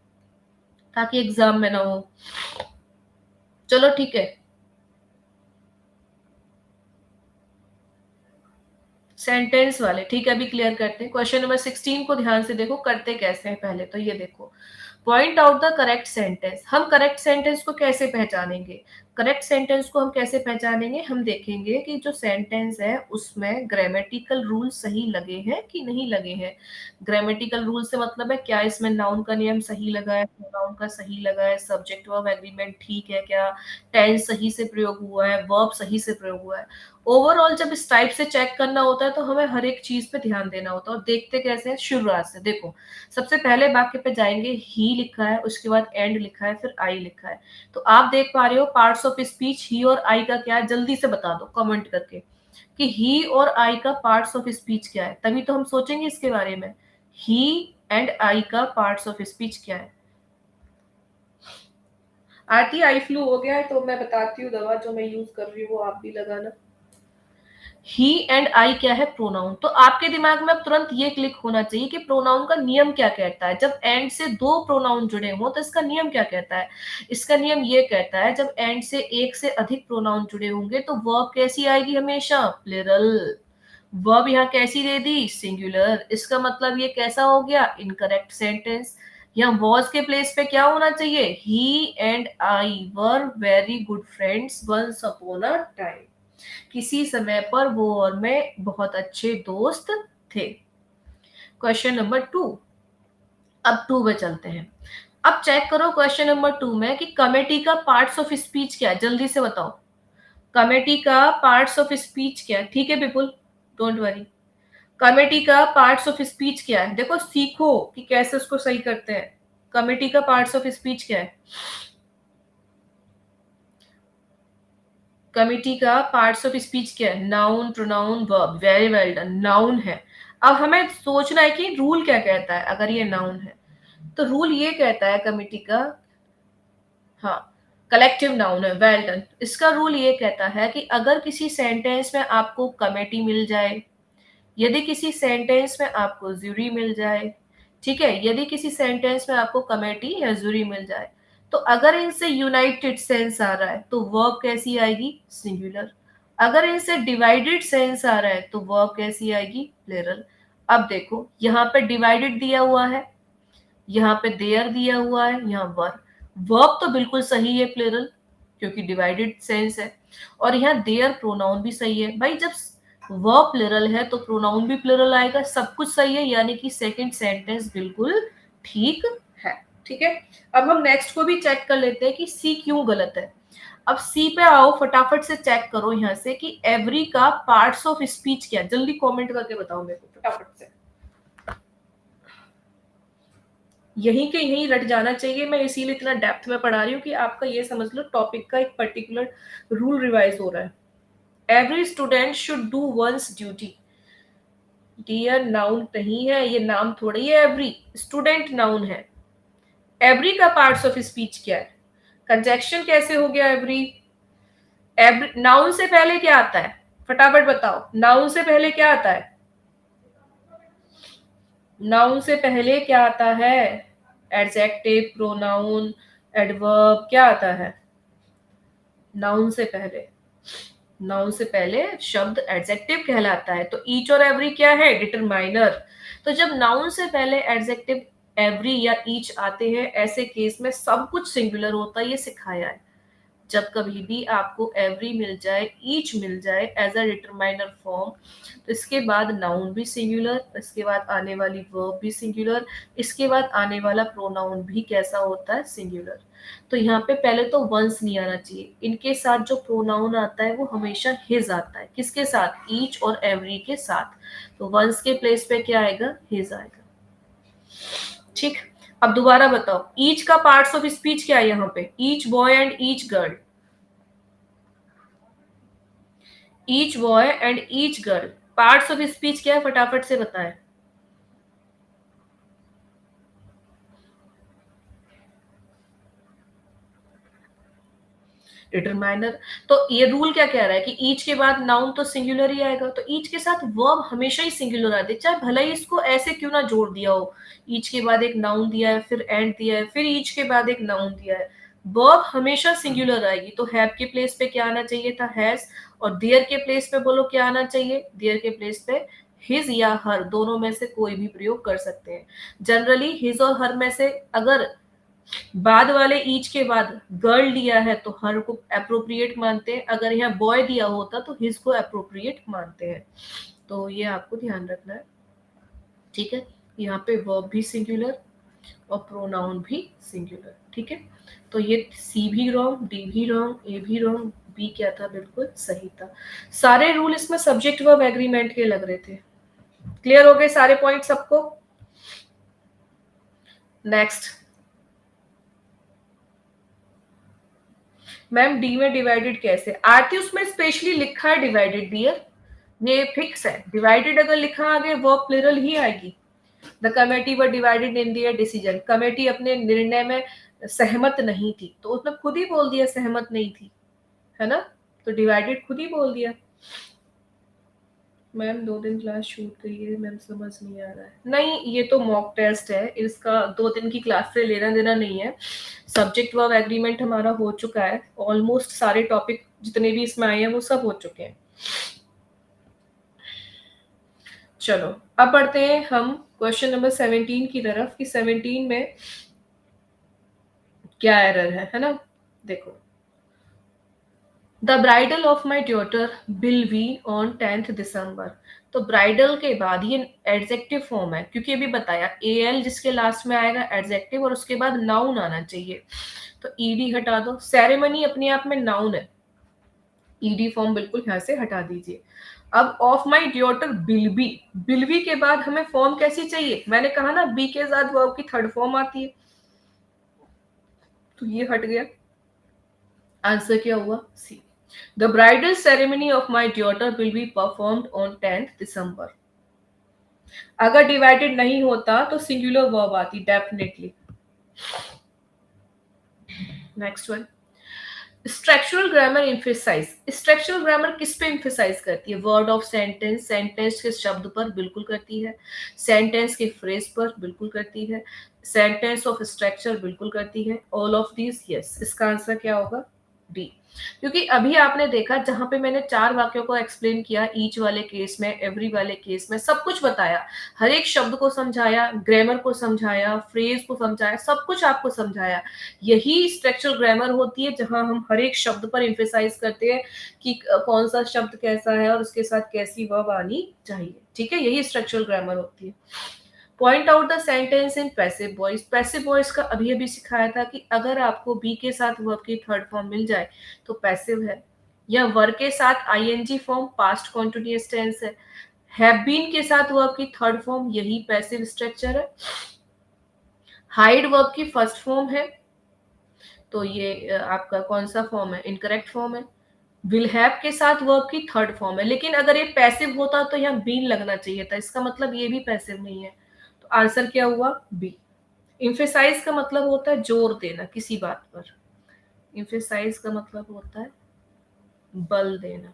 ताकि एग्जाम में ना हो। चलो ठीक है, सेंटेंस वाले, ठीक है, अभी क्लियर करते हैं। क्वेश्चन नंबर 16 को ध्यान से देखो, करते कैसे हैं पहले तो ये देखो। Point out the correct sentence. हम करेक्ट सेंटेंस को कैसे पहचानेंगे? करेक्ट सेंटेंस को हम कैसे पहचानेंगे? हम देखेंगे कि जो सेंटेंस है उसमें ग्रामेटिकल रूल सही लगे हैं कि नहीं लगे हैं। ग्रामेटिकल रूल से मतलब है क्या इसमें नाउन का नियम सही लगा है, प्रोनाउन का सही लगा है, सब्जेक्ट वर्ब एग्रीमेंट ठीक है क्या, टेंस सही से प्रयोग हुआ है, वर्ब सही से प्रयोग हुआ है। ओवरऑल जब इस टाइप से चेक करना होता है तो हमें हर एक चीज पे ध्यान देना होता है। और देखते कैसे हैं, शुरुआत से देखो। सबसे पहले वाक्य पे जाएंगे, ही लिखा है, उसके बाद एंड लिखा है, फिर आई लिखा है। तो आप देख पा रहे हो पार्ट्स ऑफ स्पीच ही और आई का क्या है, जल्दी से बता दो कमेंट करके कि ही और आई का पार्ट्स ऑफ स्पीच क्या है, तभी तो हम सोचेंगे इसके बारे में। ही एंड आई का पार्ट्स ऑफ स्पीच क्या है। आती आई फ्लू हो गया है तो मैं बताती हूँ, दवा जो मैं यूज कर रही हूँ वो आप भी लगाना। ही एंड आई क्या है, प्रोनाउन। तो आपके दिमाग में अब तुरंत ये क्लिक होना चाहिए कि प्रोनाउन का नियम क्या कहता है। जब एंड से 2 प्रोनाउन जुड़े हो तो इसका नियम क्या कहता है। इसका नियम ये कहता है जब एंड से एक से अधिक प्रोनाउन जुड़े होंगे तो वर्ब कैसी आएगी, हमेशा प्लुरल। वर्ब यहाँ कैसी दे दी, सिंगुलर। इसका मतलब ये कैसा हो गया, इनकरेक्ट सेंटेंस। यहाँ वॉज के प्लेस पे क्या होना चाहिए, he and I were very good friends once upon a time. किसी समय पर वो और मैं बहुत अच्छे दोस्त थे। क्वेश्चन नंबर 2, अब 2 में चलते हैं। अब चेक करो क्वेश्चन नंबर 2 में कि कमेटी का पार्ट्स ऑफ स्पीच क्या है, जल्दी से बताओ। कमेटी का पार्ट्स ऑफ स्पीच क्या है, ठीक है विपुल, डोंट वरी। कमेटी का पार्ट्स ऑफ स्पीच क्या है, देखो सीखो कि कैसे उसको सही करते हैं। कमेटी का पार्ट्स ऑफ स्पीच क्या है? कमिटी का पार्ट्स ऑफ स्पीच क्या है, noun, pronoun, verb. Very well done, noun है। अब हमें सोचना है कि रूल क्या कहता है अगर ये नाउन है। तो रूल ये कहता है कमिटी का, हाँ, कलेक्टिव नाउन है, वेल डन। इसका रूल ये कहता है कि अगर किसी सेंटेंस में आपको कमेटी मिल जाए, यदि किसी सेंटेंस में आपको जूरी मिल जाए, ठीक है, यदि किसी सेंटेंस में आपको कमेटी या जूरी मिल जाए, तो अगर इनसे यूनाइटेड सेंस आ रहा है तो वर्ब कैसी आएगी, सिंगुलर। अगर इनसे डिवाइडेड सेंस आ रहा है तो वर्ब कैसी आएगी, प्लुरल। अब देखो यहाँ पे डिवाइडेड दिया हुआ है, यहाँ पे देयर दिया हुआ है, यहाँ वर। वर्ब तो बिल्कुल सही है, प्लुरल, क्योंकि डिवाइडेड सेंस है। और यहाँ देयर प्रोनाउन भी सही है भाई। जब वर्ब प्लुरल है तो प्रोनाउन भी प्लुरल आएगा, सब कुछ सही है, यानी कि सेकंड सेंटेंस बिल्कुल ठीक है। ठीक है, अब हम नेक्स्ट को भी चेक कर लेते हैं कि सी क्यों गलत है। अब सी पे आओ, फटाफट से चेक करो यहाँ से कि एवरी का पार्ट्स ऑफ स्पीच क्या है। जल्दी कमेंट करके बताओ मेरे को फटाफट से। यहीं के यहीं रट जाना चाहिए, मैं इसीलिए इतना डेप्थ में पढ़ा रही हूँ कि आपका ये समझ लो टॉपिक का एक पर्टिकुलर रूल रिवाइज हो रहा है। Every student should do one's duty. Dear noun नहीं है, ये नाम थोड़ी है, एवरी स्टूडेंट नाउन है। एवरी का पार्ट्स ऑफ स्पीच क्या है, कंजक्शन कैसे हो गया एवरी। एवरी नाउन से पहले क्या आता है, फटाफट बताओ, नाउन से पहले क्या आता है, नाउन से पहले क्या आता है, एडजेक्टिव, प्रोनाउन, एडवर्ब, क्या आता है नाउन से पहले। नाउन से पहले शब्द एडजेक्टिव कहलाता है। तो ईच और एवरी क्या है, डिटरमाइनर। तो जब नाउन से पहले एडजेक्टिव एवरी या ईच आते हैं, ऐसे केस में सब कुछ सिंगुलर होता है, ये सिखाया है। जब कभी भी आपको एवरी मिल जाए, ईच मिल जाए एज अ डिटरमाइनर फॉर्म, तो इसके बाद नाउन भी सिंगुलर, इसके बाद आने वाली वर्ब भी सिंगुलर, इसके बाद आने वाला प्रोनाउन भी कैसा होता है, सिंगुलर। तो यहाँ पे पहले तो वंस नहीं आना चाहिए, इनके साथ जो प्रोनाउन आता है वो हमेशा हिज आता है। किसके साथ, ईच और एवरी के साथ। तो वंस के प्लेस पे क्या आएगा, हिज आएगा। ठीक, अब दोबारा बताओ, ईच का पार्ट्स ऑफ स्पीच क्या है यहाँ पे, each boy and each girl. Each boy and each girl, parts of speech क्या है, फटाफट से बताएं। डिटरमाइनर। तो ये रूल क्या कह रहा है कि ईच के बाद नाउन तो सिंगुलर ही आएगा, तो ईच के साथ वर्ब हमेशा ही सिंगुलर आते, चाहे भले ही इसको ऐसे क्यों ना जोड़ दिया हो, ईच के बाद एक नाउन दिया है, फिर एंड दिया है, फिर ईच के बाद एक नाउन दिया है, वर्ब हमेशा सिंगुलर आएगी। तो हैव के प्लेस पे क्या आना चाहिए था, हैज, और देयर के प्लेस पे बोलो क्या आना चाहिए, देयर के प्लेस पे हिज या हर, दोनों में से कोई भी प्रयोग कर सकते हैं। जनरली हिज और हर में से अगर बाद वाले ईच के बाद गर्ल दिया है तो हर को अप्रोप्रिएट मानते हैं, अगर यहाँ बॉय दिया होता तो हिज को अप्रोप्रिएट मानते हैं। तो ये आपको ध्यान रखना है, ठीक है। यहाँ पे वर्ब भी सिंगुलर और प्रोनाउन भी सिंगुलर, ठीक है। तो ये सी भी रॉन्ग, डी भी रॉन्ग, ए भी रॉन्ग, बी क्या था, बिल्कुल सही था। सारे रूल इसमें सब्जेक्ट वर्ब एग्रीमेंट के लग रहे थे। क्लियर हो गए सारे पॉइंट सबको। नेक्स्ट, मैम डी में डिवाइडेड कैसे, आरती उसमें स्पेशली लिखा है डिवाइडेड डियर, ये फिक्स है। डिवाइडेड अगर लिखा आगे वर्ब प्लूरल ही आएगी। The committee were divided in their decision, committee अपने निर्णय में सहमत नहीं थी, तो उसने खुद ही बोल दिया सहमत नहीं थी, है ना। तो डिवाइडेड खुद ही बोल दिया। मैम 2 दिन क्लास छूट गई है, मैम समझ नहीं आ रहा है। नहीं, ये तो मॉक टेस्ट है, इसका 2 दिन की क्लास से लेना देना नहीं है। सब्जेक्ट वर्ब एग्रीमेंट हमारा हो चुका है, ऑलमोस्ट सारे टॉपिक जितने भी इसमें आए हैं वो सब हो चुके हैं। चलो अब बढ़ते हैं हम क्वेश्चन नंबर 17 की तरफ, कि 17 में क्या एरर है ना। देखो, the bridal of my daughter will be on 10th दिसंबर। तो ब्राइडल के बाद ये एडजेक्टिव फॉर्म है, क्योंकि अभी बताया एल जिसके लास्ट में आएगा एडजेक्टिव और उसके बाद नाउन आना चाहिए, तो ईडी हटा दो। सेरेमनी अपने आप में नाउन है, ईडी फॉर्म बिल्कुल यहाँ से हटा दीजिए। अब ऑफ माई डॉटर बिलबी, बिलबी के बाद हमें फॉर्म कैसी चाहिए, मैंने कहा ना बी के साथ वर्ब की थर्ड फॉर्म आती है, तो ये हट गया। आंसर क्या हुआ, C. The bridal ceremony of my daughter will be performed on 10th December. अगर डिवाइडेड नहीं होता तो सिंगुलर वर्ब आती definitely. Next one, structural grammar emphasize. Structural grammar किस पे इम्फेसाइज करती है, वर्ड ऑफ सेंटेंस, सेंटेंस के शब्द पर बिल्कुल करती है, सेंटेंस के फ्रेज पर बिल्कुल करती है, सेंटेंस ऑफ स्ट्रक्चर बिल्कुल करती है, ऑल ऑफ दीज यस। इसका आंसर क्या होगा, डी। क्योंकि अभी आपने देखा जहां पे मैंने 4 वाक्यों को एक्सप्लेन किया, ईच वाले केस में, एवरी वाले केस में, सब कुछ बताया, हर एक शब्द को समझाया, ग्रामर को समझाया, फ्रेज को समझाया, सब कुछ आपको समझाया। यही स्ट्रक्चरल ग्रामर होती है जहां हम हर एक शब्द पर एम्फेसाइज करते हैं कि कौन सा शब्द कैसा है और उसके साथ कैसी वर्ब आनी चाहिए, ठीक है, यही स्ट्रक्चरल ग्रामर होती है। Point out the sentence in passive voice. Passive voice का अभी अभी सिखाया था कि अगर आपको बी के साथ वर्ब की थर्ड फॉर्म मिल जाए तो पैसिव है, या वर्ब के साथ ING form past continuous tense है, हैव बीन के साथ वर्ब की थर्ड फॉर्म यही पैसिव स्ट्रक्चर है, हाइड वर्ब की फर्स्ट फॉर्म है, तो ये आपका कौन सा फॉर्म है, इनकरेक्ट फॉर्म है, विल हैव के साथ वर्ब की थर्ड फॉर्म है, लेकिन अगर ये पैसिव होता तो यहाँ बीन लगना चाहिए था, इसका मतलब ये भी पैसिव नहीं है, तो आंसर क्या हुआ, बी। इम्फेसाइज का मतलब होता है जोर देना किसी बात पर, इम्फेसाइज का मतलब होता है बल देना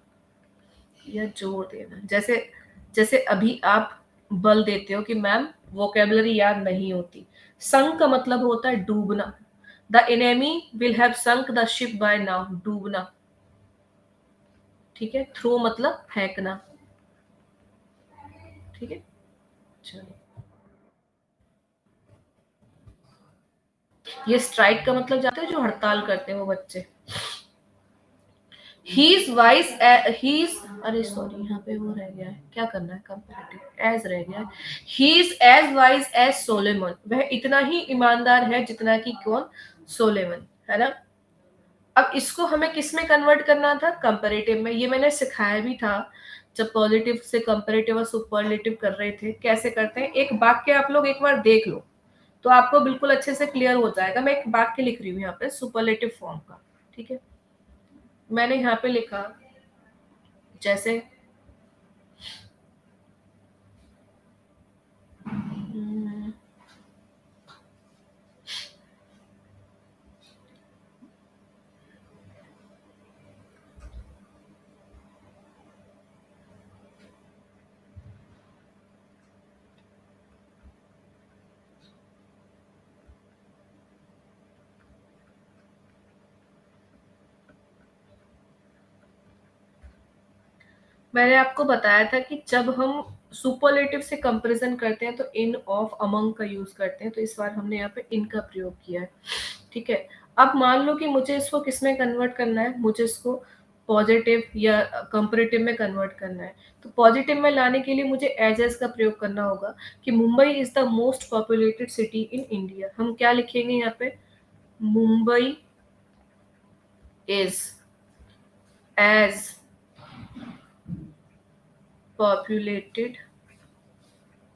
या जोर देना। जैसे जैसे अभी आप बल देते हो कि मैम वोकेबलरी याद नहीं होती। संक का मतलब होता है डूबना, the enemy will have sunk the ship by now, डूबना, ठीक है। थ्रो मतलब फेंकना, ठीक है। चलो, ये स्ट्राइक का मतलब जानते हो, जो हड़ताल करते हैं वो बच्चे। He is wise, he is, अरे सॉरी यहाँ पे वो रह गया है, क्या करना है, कंपैरेटिव एज रह गया है। He is as wise as Solomon, वह इतना ही ईमानदार है जितना कि कौन, सोलेमन, है ना। अब इसको हमें किस में कन्वर्ट करना था, कंपैरेटिव में। ये मैंने सिखाया भी था जब पॉजिटिव से कंपैरेटिव और सुपरलेटिव कर रहे थे, कैसे करते हैं। एक वाक्य आप लोग एक बार देख लो तो आपको बिल्कुल अच्छे से क्लियर हो जाएगा। मैं एक वाक्य लिख रही हूँ यहाँ पे सुपरलेटिव फॉर्म का, ठीक है। मैंने यहाँ पे लिखा, जैसे मैंने आपको बताया था कि जब हम सुपरलेटिव से कंपैरिजन करते हैं तो इन, ऑफ, अमंग का यूज करते हैं, तो इस बार हमने यहाँ पे इन का प्रयोग किया है, ठीक है। अब मान लो कि मुझे इसको किस में कन्वर्ट करना है, मुझे इसको पॉजिटिव या कंपैरेटिव में कन्वर्ट करना है। तो पॉजिटिव में लाने के लिए मुझे एज का प्रयोग करना होगा कि Mumbai is the most populated city in India. हम क्या लिखेंगे यहाँ पे, Mumbai is as populated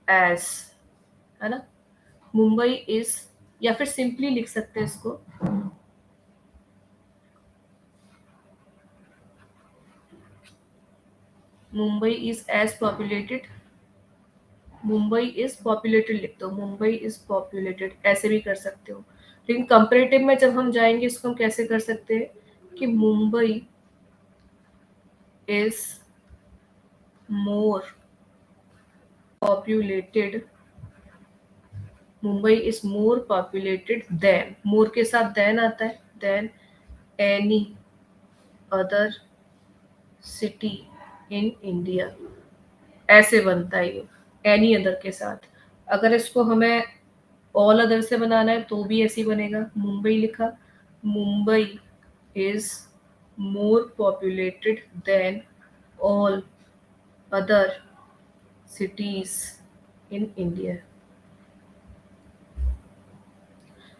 as, है ना। मुंबई इज, या फिर सिंपली लिख सकते हैं इसको, Mumbai is as populated, Mumbai is populated लिख दो, मुंबई इज पॉपुलेटेड, ऐसे भी कर सकते हो। लेकिन कंपैरेटिव में जब हम जाएंगे इसको हम कैसे कर सकते हैं कि Mumbai is more populated, Mumbai is more populated than, more के साथ देन आता है, than any other city in India, ऐसे बनता है ये, एनी अदर के साथ। अगर इसको हमें ऑल अदर से बनाना है तो भी ऐसे ही बनेगा, मुंबई लिखा, Mumbai is more populated than all other cities in India,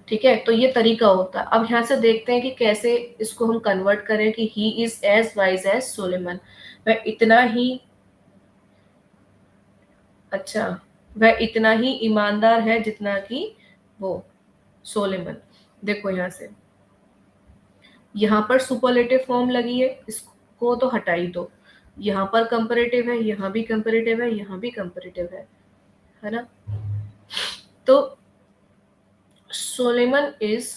ठीक है। तो ये तरीका होता है। अब यहाँ से देखते हैं कि कैसे इसको हम कन्वर्ट करें कि he is as wise as Solomon, वह इतना ही, अच्छा, वह इतना ही ईमानदार है जितना कि वो, सोलेमन। देखो यहाँ से, यहाँ पर सुपरलेटिव फॉर्म लगी है, इसको तो हटा ही दो, यहाँ पर कंपैरेटिव है, यहाँ भी कंपैरेटिव है, यहाँ भी कंपैरेटिव है ना। तो सोलेमन इज,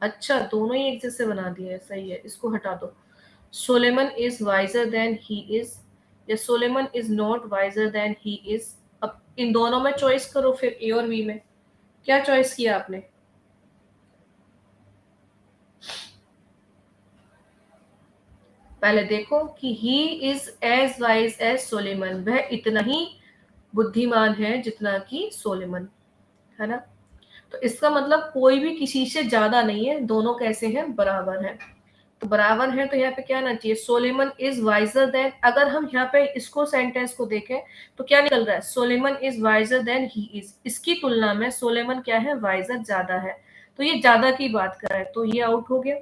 अच्छा दोनों ही एक जैसे बना दिए, सही है, इसको हटा दो। Solomon is wiser than he is, या Solomon is not wiser than he is. अब इन दोनों में चॉइस करो, फिर ए और बी में क्या चॉइस किया आपने, पहले देखो कि he is as wise as Solomon, वह इतना ही बुद्धिमान है जितना कि सोलेमन, है ना। तो इसका मतलब कोई भी किसी से ज्यादा नहीं है, दोनों कैसे हैं, बराबर हैं। तो बराबर है, तो यहाँ पे क्या आना चाहिए, सोलेमन इज वाइजर देन। अगर हम यहाँ पे इसको सेंटेंस को देखें तो क्या निकल रहा है, Solomon is wiser than he is. इसकी तुलना में सोलेमन क्या है, वाइजर ज्यादा है, तो ये ज्यादा की बात कर रहा है, तो ये आउट हो गया।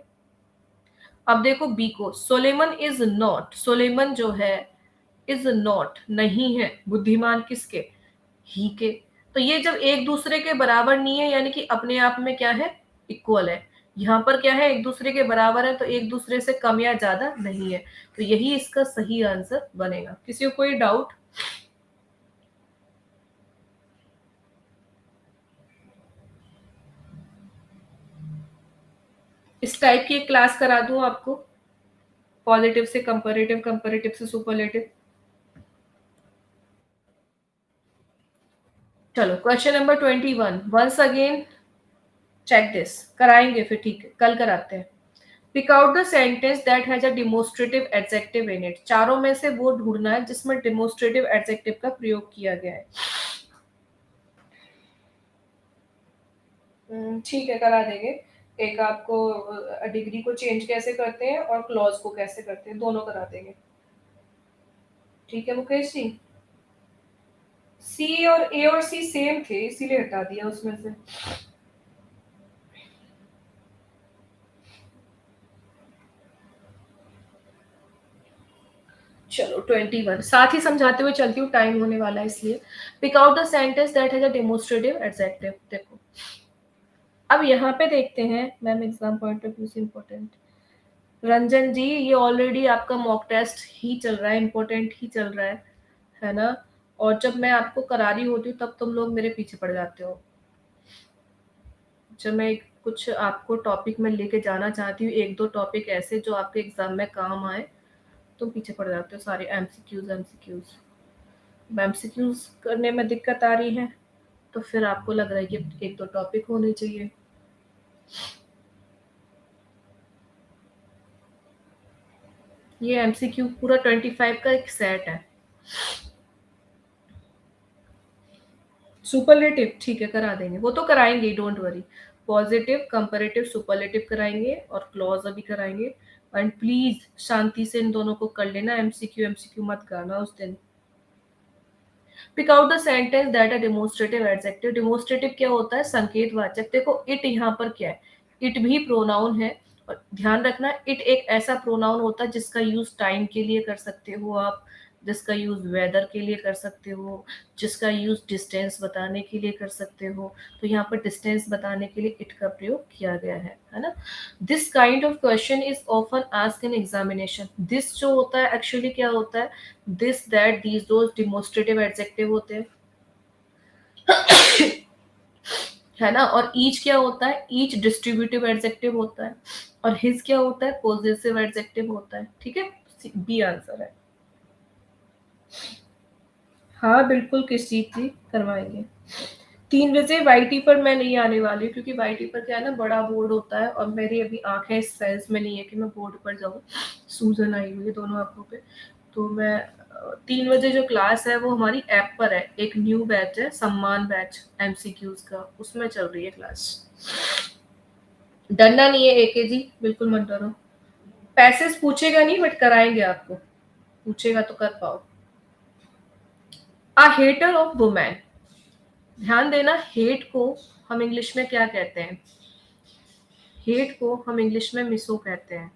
अब देखो बी को, सोलेमन इज नॉट, सोलेमन जो है इज नॉट नहीं है बुद्धिमान, किसके, ही के। तो ये जब एक दूसरे के बराबर नहीं है यानी कि अपने आप में क्या है, इक्वल है। यहाँ पर क्या है, एक दूसरे के बराबर है तो एक दूसरे से कम या ज्यादा नहीं है, तो यही इसका सही आंसर बनेगा। किसी को कोई डाउट? इस टाइप की एक क्लास करा दूं आपको, पॉजिटिव से कंपैरेटिव, कंपैरेटिव से सुपरलेटिव। चलो question number 21, once again check this, कराएंगे फिर, ठीक है कल कराते हैं। Pick out the sentence that has a demonstrative adjective in it. चारों में से वो ढूंढना है जिसमें डिमोस्ट्रेटिव एडजेक्टिव का प्रयोग किया गया है। ठीक है करा देंगे। एक आपको डिग्री को चेंज कैसे करते हैं और क्लॉज को कैसे करते हैं, दोनों करा देंगे। ठीक है मुकेश जी। सी और ए और सी सेम थे इसीलिए हटा दिया उसमें से। चलो 21 साथ ही समझाते हुए चलती हूँ, टाइम होने वाला है इसलिए। Pick out the sentence that has a demonstrative adjective. देखो अब यहाँ पे देखते हैं, ma'am exam point of view से इम्पोर्टेंट। रंजन जी ये ऑलरेडी आपका मॉक टेस्ट ही चल रहा है, इम्पोर्टेंट ही चल रहा है ना। और जब मैं आपको करा रही होती हूँ तब तुम लोग मेरे पीछे पड़ जाते हो। जब मैं कुछ आपको टॉपिक में लेके जाना चाहती हूँ, एक दो टॉपिक ऐसे जो आपके एग्जाम में काम आए, तुम पीछे पड़ जाते हो सारे। एमसीक्यूज एमसीक्यूज एमसीक्यूज करने में दिक्कत आ रही है, तो फिर आपको लग रहा है कि एक दो टॉपिक होने चाहिए। ये एमसीक्यू पूरा 25 का एक सेट है। सुपरलेटिव ठीक है करा देंगे, वो तो कराएंगे, don't worry. Positive, comparative, superlative कराएंगे और क्लॉज अभी कराएंगे। एंड प्लीज शांति से इन दोनों को कर लेना, एमसीक्यू एमसीक्यू मत करना उस दिन। Pick out the sentence that a demonstrative adjective. Demonstrative क्या होता है, संकेतवाचक। देखो इट यहाँ पर क्या है, इट भी प्रोनाउन है। और ध्यान रखना इट एक ऐसा प्रोनाउन होता है जिसका यूज टाइम के लिए कर सकते हो आप, जिसका यूज वेदर के लिए कर सकते हो, जिसका यूज डिस्टेंस बताने के लिए कर सकते हो। तो यहाँ पर डिस्टेंस बताने के लिए इट का प्रयोग किया गया है ना। This kind of question is often asked in examination. This जो होता है एक्चुअली क्या होता है, this that these those demonstrative adjective होते हैं, है ना। और ईच क्या होता है, ईच डिस्ट्रीब्यूटिव एडजेक्टिव होता है। और हिज क्या होता है, पॉजेसिव एडजेक्टिव होता है। ठीक है, बी आंसर है। हाँ बिल्कुल किसी जी करवाएंगे। 3 बजे वाईटी पर मैं नहीं आने वाली, क्योंकि वाईटी पर क्या है ना, बड़ा बोर्ड होता है और मेरी अभी आंखें इस सेंस में नहीं है कि मैं बोर्ड पर जाऊँ। सूजन आई हुई है दोनों आंखों पे। तो मैं 3 बजे जो क्लास है वो हमारी ऐप पर है, एक न्यू बैच है, सम्मान बैच एमसीक्यूज का, उसमें चल रही है क्लास। डरना नहीं है एके जी, बिल्कुल मत डरो। पैसेज पूछेगा नहीं बट कराएंगे आपको, पूछेगा तो कर पाओ। A hater of women. ध्यान देना, हेट को हम इंग्लिश में क्या कहते हैं, हेट को हम इंग्लिश में मिसो कहते हैं।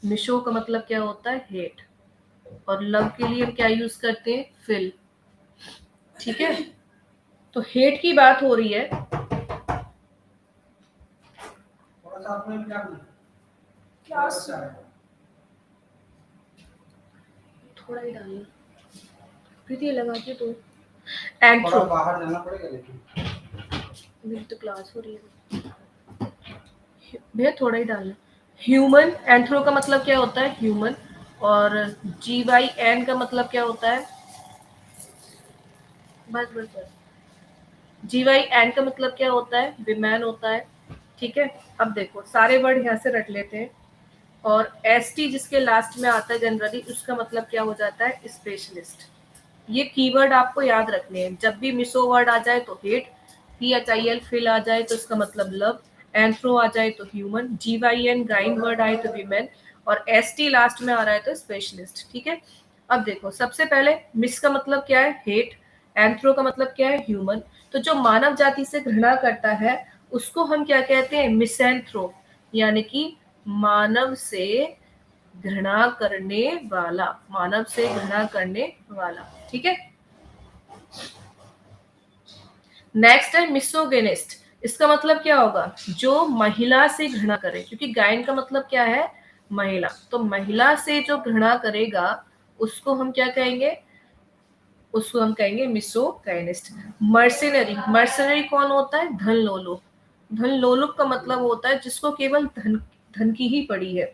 मिसो का मतलब क्या होता है, हेट। और लव के लिए हम क्या यूज करते हैं, फिल। ठीक है, तो हेट की बात हो रही है। थोड़ा ही डालना प्रीति, लगा के तो एंथ्रो, बाहर जाना पड़ेगा लेकिन मेरी तो क्लास हो रही है भैया, थोड़ा ही डालना। ह्यूमन, एंथ्रो का मतलब क्या होता है, ह्यूमन। और GYN का मतलब क्या होता है, बस बस बस, GYN का मतलब क्या होता है, विमेन होता है। ठीक है, अब देखो सारे वर्ड यहाँ से रट लेते हैं। और ST जिसके लास्ट में आता है जनरली, उसका मतलब क्या हो जाता है, स्पेशलिस्ट। ये कीवर्ड आपको याद रखने हैं। जब भी मिसो वर्ड आ जाए तो हेट, PHIL फिल आ जाए तो इसका मतलब लव, एंथ्रो आ जाए तो ह्यूमन, GYN गाइन वर्ड आए तो विमेन, और ST लास्ट में आ रहा है तो स्पेशलिस्ट। ठीक है, अब देखो सबसे पहले मिस का मतलब क्या है, हेट, एंथ्रो का मतलब क्या है, ह्यूमन। तो जो मानव जाति से घृणा करता है उसको हम क्या कहते हैं, मिसैंथ्रोप, यानी कि मानव से घृणा करने वाला, मानव से घृणा करने वाला। ठीक है, नेक्स्ट है मिसोगेनिस्ट। इसका मतलब क्या होगा, जो महिला से घृणा करे, क्योंकि गायन का मतलब क्या है, महिला। तो महिला से जो घृणा करेगा उसको हम क्या कहेंगे, उसको हम कहेंगे मिसोगैनिस्ट। मर्सिनरी, मर्सिनरी कौन होता है, धन लोलुप। धन लोलुप का मतलब होता है जिसको केवल धन धन की ही पड़ी है।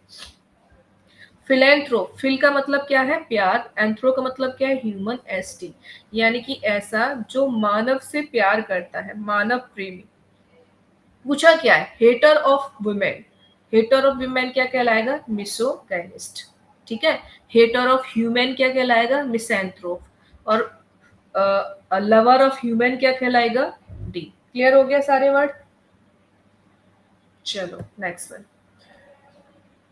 फिलेंथ्रोप, फिल का मतलब क्या है, प्यार, एंथ्रो का मतलब क्या है, ह्यूमन, ST, यानी कि ऐसा जो मानव से प्यार करता है, मानव प्रेमी। पूछा क्या है, hater of women, hater of women क्या कहलाएगा, मिसोगैनिस्ट। ठीक है, हेटर ऑफ ह्यूमन क्या कहलाएगा, मिसैंथ्रोप, और लवर ऑफ ह्यूमन क्या कहलाएगा, डी। क्लियर हो गया सारे वर्ड। चलो नेक्स्ट वन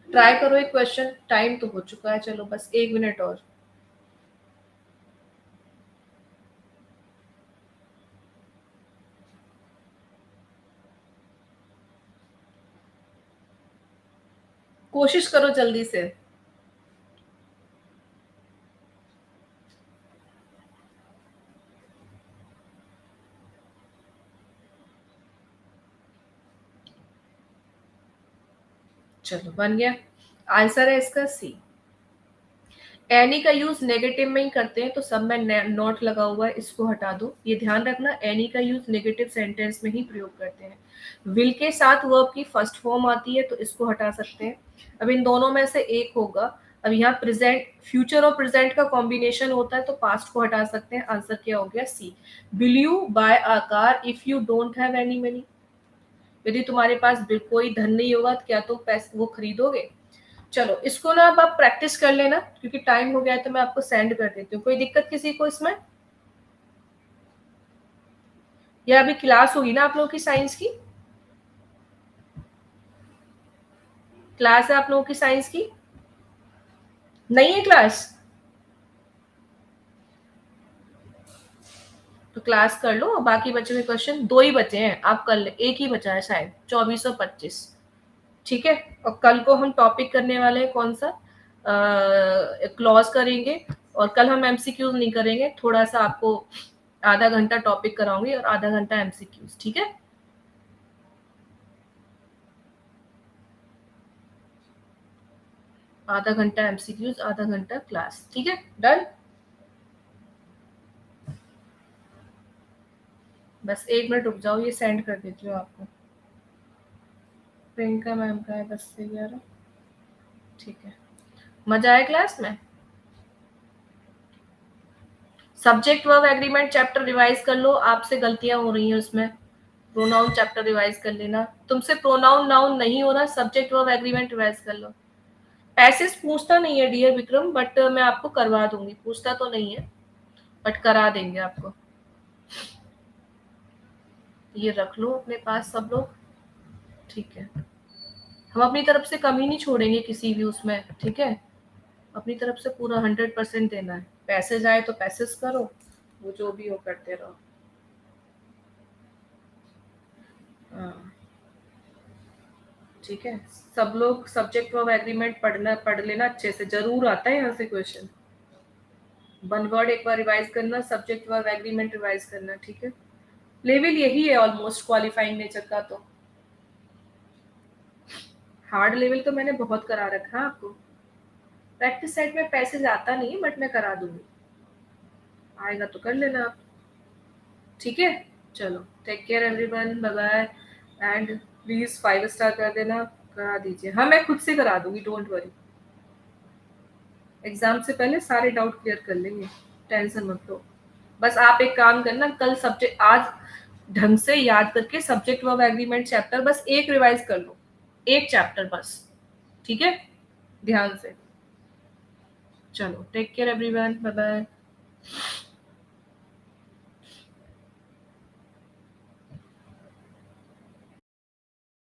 ट्राई करो एक क्वेश्चन, टाइम तो हो चुका है, चलो बस 1 मिनट और। कोशिश करो जल्दी से। चलो बन गया, आंसर है इसका सी। एनी का यूज नेगेटिव में ही करते हैं, तो सब में नॉट लगा हुआ है, इसको हटा दो। ये ध्यान रखना, एनी का यूज नेगेटिव सेंटेंस में ही प्रयोग करते हैं। विल के साथ वर्ब की फर्स्ट फॉर्म आती है तो इसको हटा सकते हैं। अब इन दोनों में से एक होगा। अब यहाँ प्रेजेंट, फ्यूचर और प्रेजेंट का कॉम्बिनेशन होता है तो पास्ट को हटा सकते हैं। आंसर क्या हो गया, C. Will you buy a car if you don't have any money, यदि तुम्हारे पास कोई धन नहीं होगा तो क्या तुम पैसे वो खरीदोगे। चलो इसको ना अब आप प्रैक्टिस कर लेना, क्योंकि टाइम हो गया है तो मैं आपको सेंड कर देती हूँ। कोई दिक्कत किसी को इसमें, या अभी क्लास होगी ना आप लोगों की साइंस की, क्लास है आप लोगों की साइंस की, नहीं है क्लास, तो क्लास कर लो। बाकी बचे हुए क्वेश्चन 2 ही बचे हैं, आप कर ले, एक ही बचा है शायद, 2425। ठीक है, और कल को हम टॉपिक करने वाले हैं कौन सा, क्लॉज करेंगे। और कल हम MCQs नहीं करेंगे, थोड़ा सा आपको आधा घंटा टॉपिक कराऊंगी और आधा घंटा MCQs। ठीक है, आधा घंटा MCQs, आधा घंटा क्लास। ठीक है, डन। बस 1 मिनट रुक जाओ, ये सेंड कर देती हूँ आपको। प्रियंका मैम का है 10 से 11। ठीक है, मजा आया क्लास में। Subject verb agreement chapter revise कर लो, आपसे गलतियां हो रही हैं उसमें। प्रोनाउन चैप्टर रिवाइज कर लेना, तुमसे प्रोनाउन नाउन नहीं हो रहा, सब्जेक्ट वर्ब एग्रीमेंट रिवाइज कर लो। पैसेज पूछता नहीं है डियर विक्रम, बट मैं आपको करवा दूंगी, पूछता तो नहीं है बट करा देंगे आपको। ये रख लो अपने पास सब लोग। ठीक है, हम अपनी तरफ से कमी नहीं छोड़ेंगे किसी भी उसमें। ठीक है, अपनी तरफ से पूरा 100% देना है। पैसेज आए तो पैसेज करो, वो जो भी हो करते रहो। हाँ ठीक है, सब लोग सब्जेक्ट वर्ब एग्रीमेंट पढ़ लेना अच्छे से, जरूर आता है यहाँ से क्वेश्चन। वन वर्ड एक बार रिवाइज करना, सब्जेक्ट वर्ब एग्रीमेंट रिवाइज करना। ठीक है, लेवल यही है ऑलमोस्ट क्वालिफाइंग नेचर का, तो हार्ड लेवल तो मैंने बहुत करा रखा है आपको। प्रैक्टिस सेट में पैसेज आता नहीं है बट मैं करा दूंगी, आएगा तो कर लेना आप। ठीक है, चलो take care everyone, bye bye. And please 5 star कर देना, करा दीजिए। हाँ मैं खुद से करा दूंगी, डोंट वरी। एग्जाम से पहले सारे डाउट क्लियर कर लेंगे, टेंशन मत लो। बस आप एक काम करना, कल सब्जेक्ट आज ढंग से याद करके सब्जेक्ट वर्ब एग्रीमेंट चैप्टर बस एक रिवाइज कर लो, एक चैप्टर बस। ठीक है, ध्यान से। चलो take care everyone, bye bye.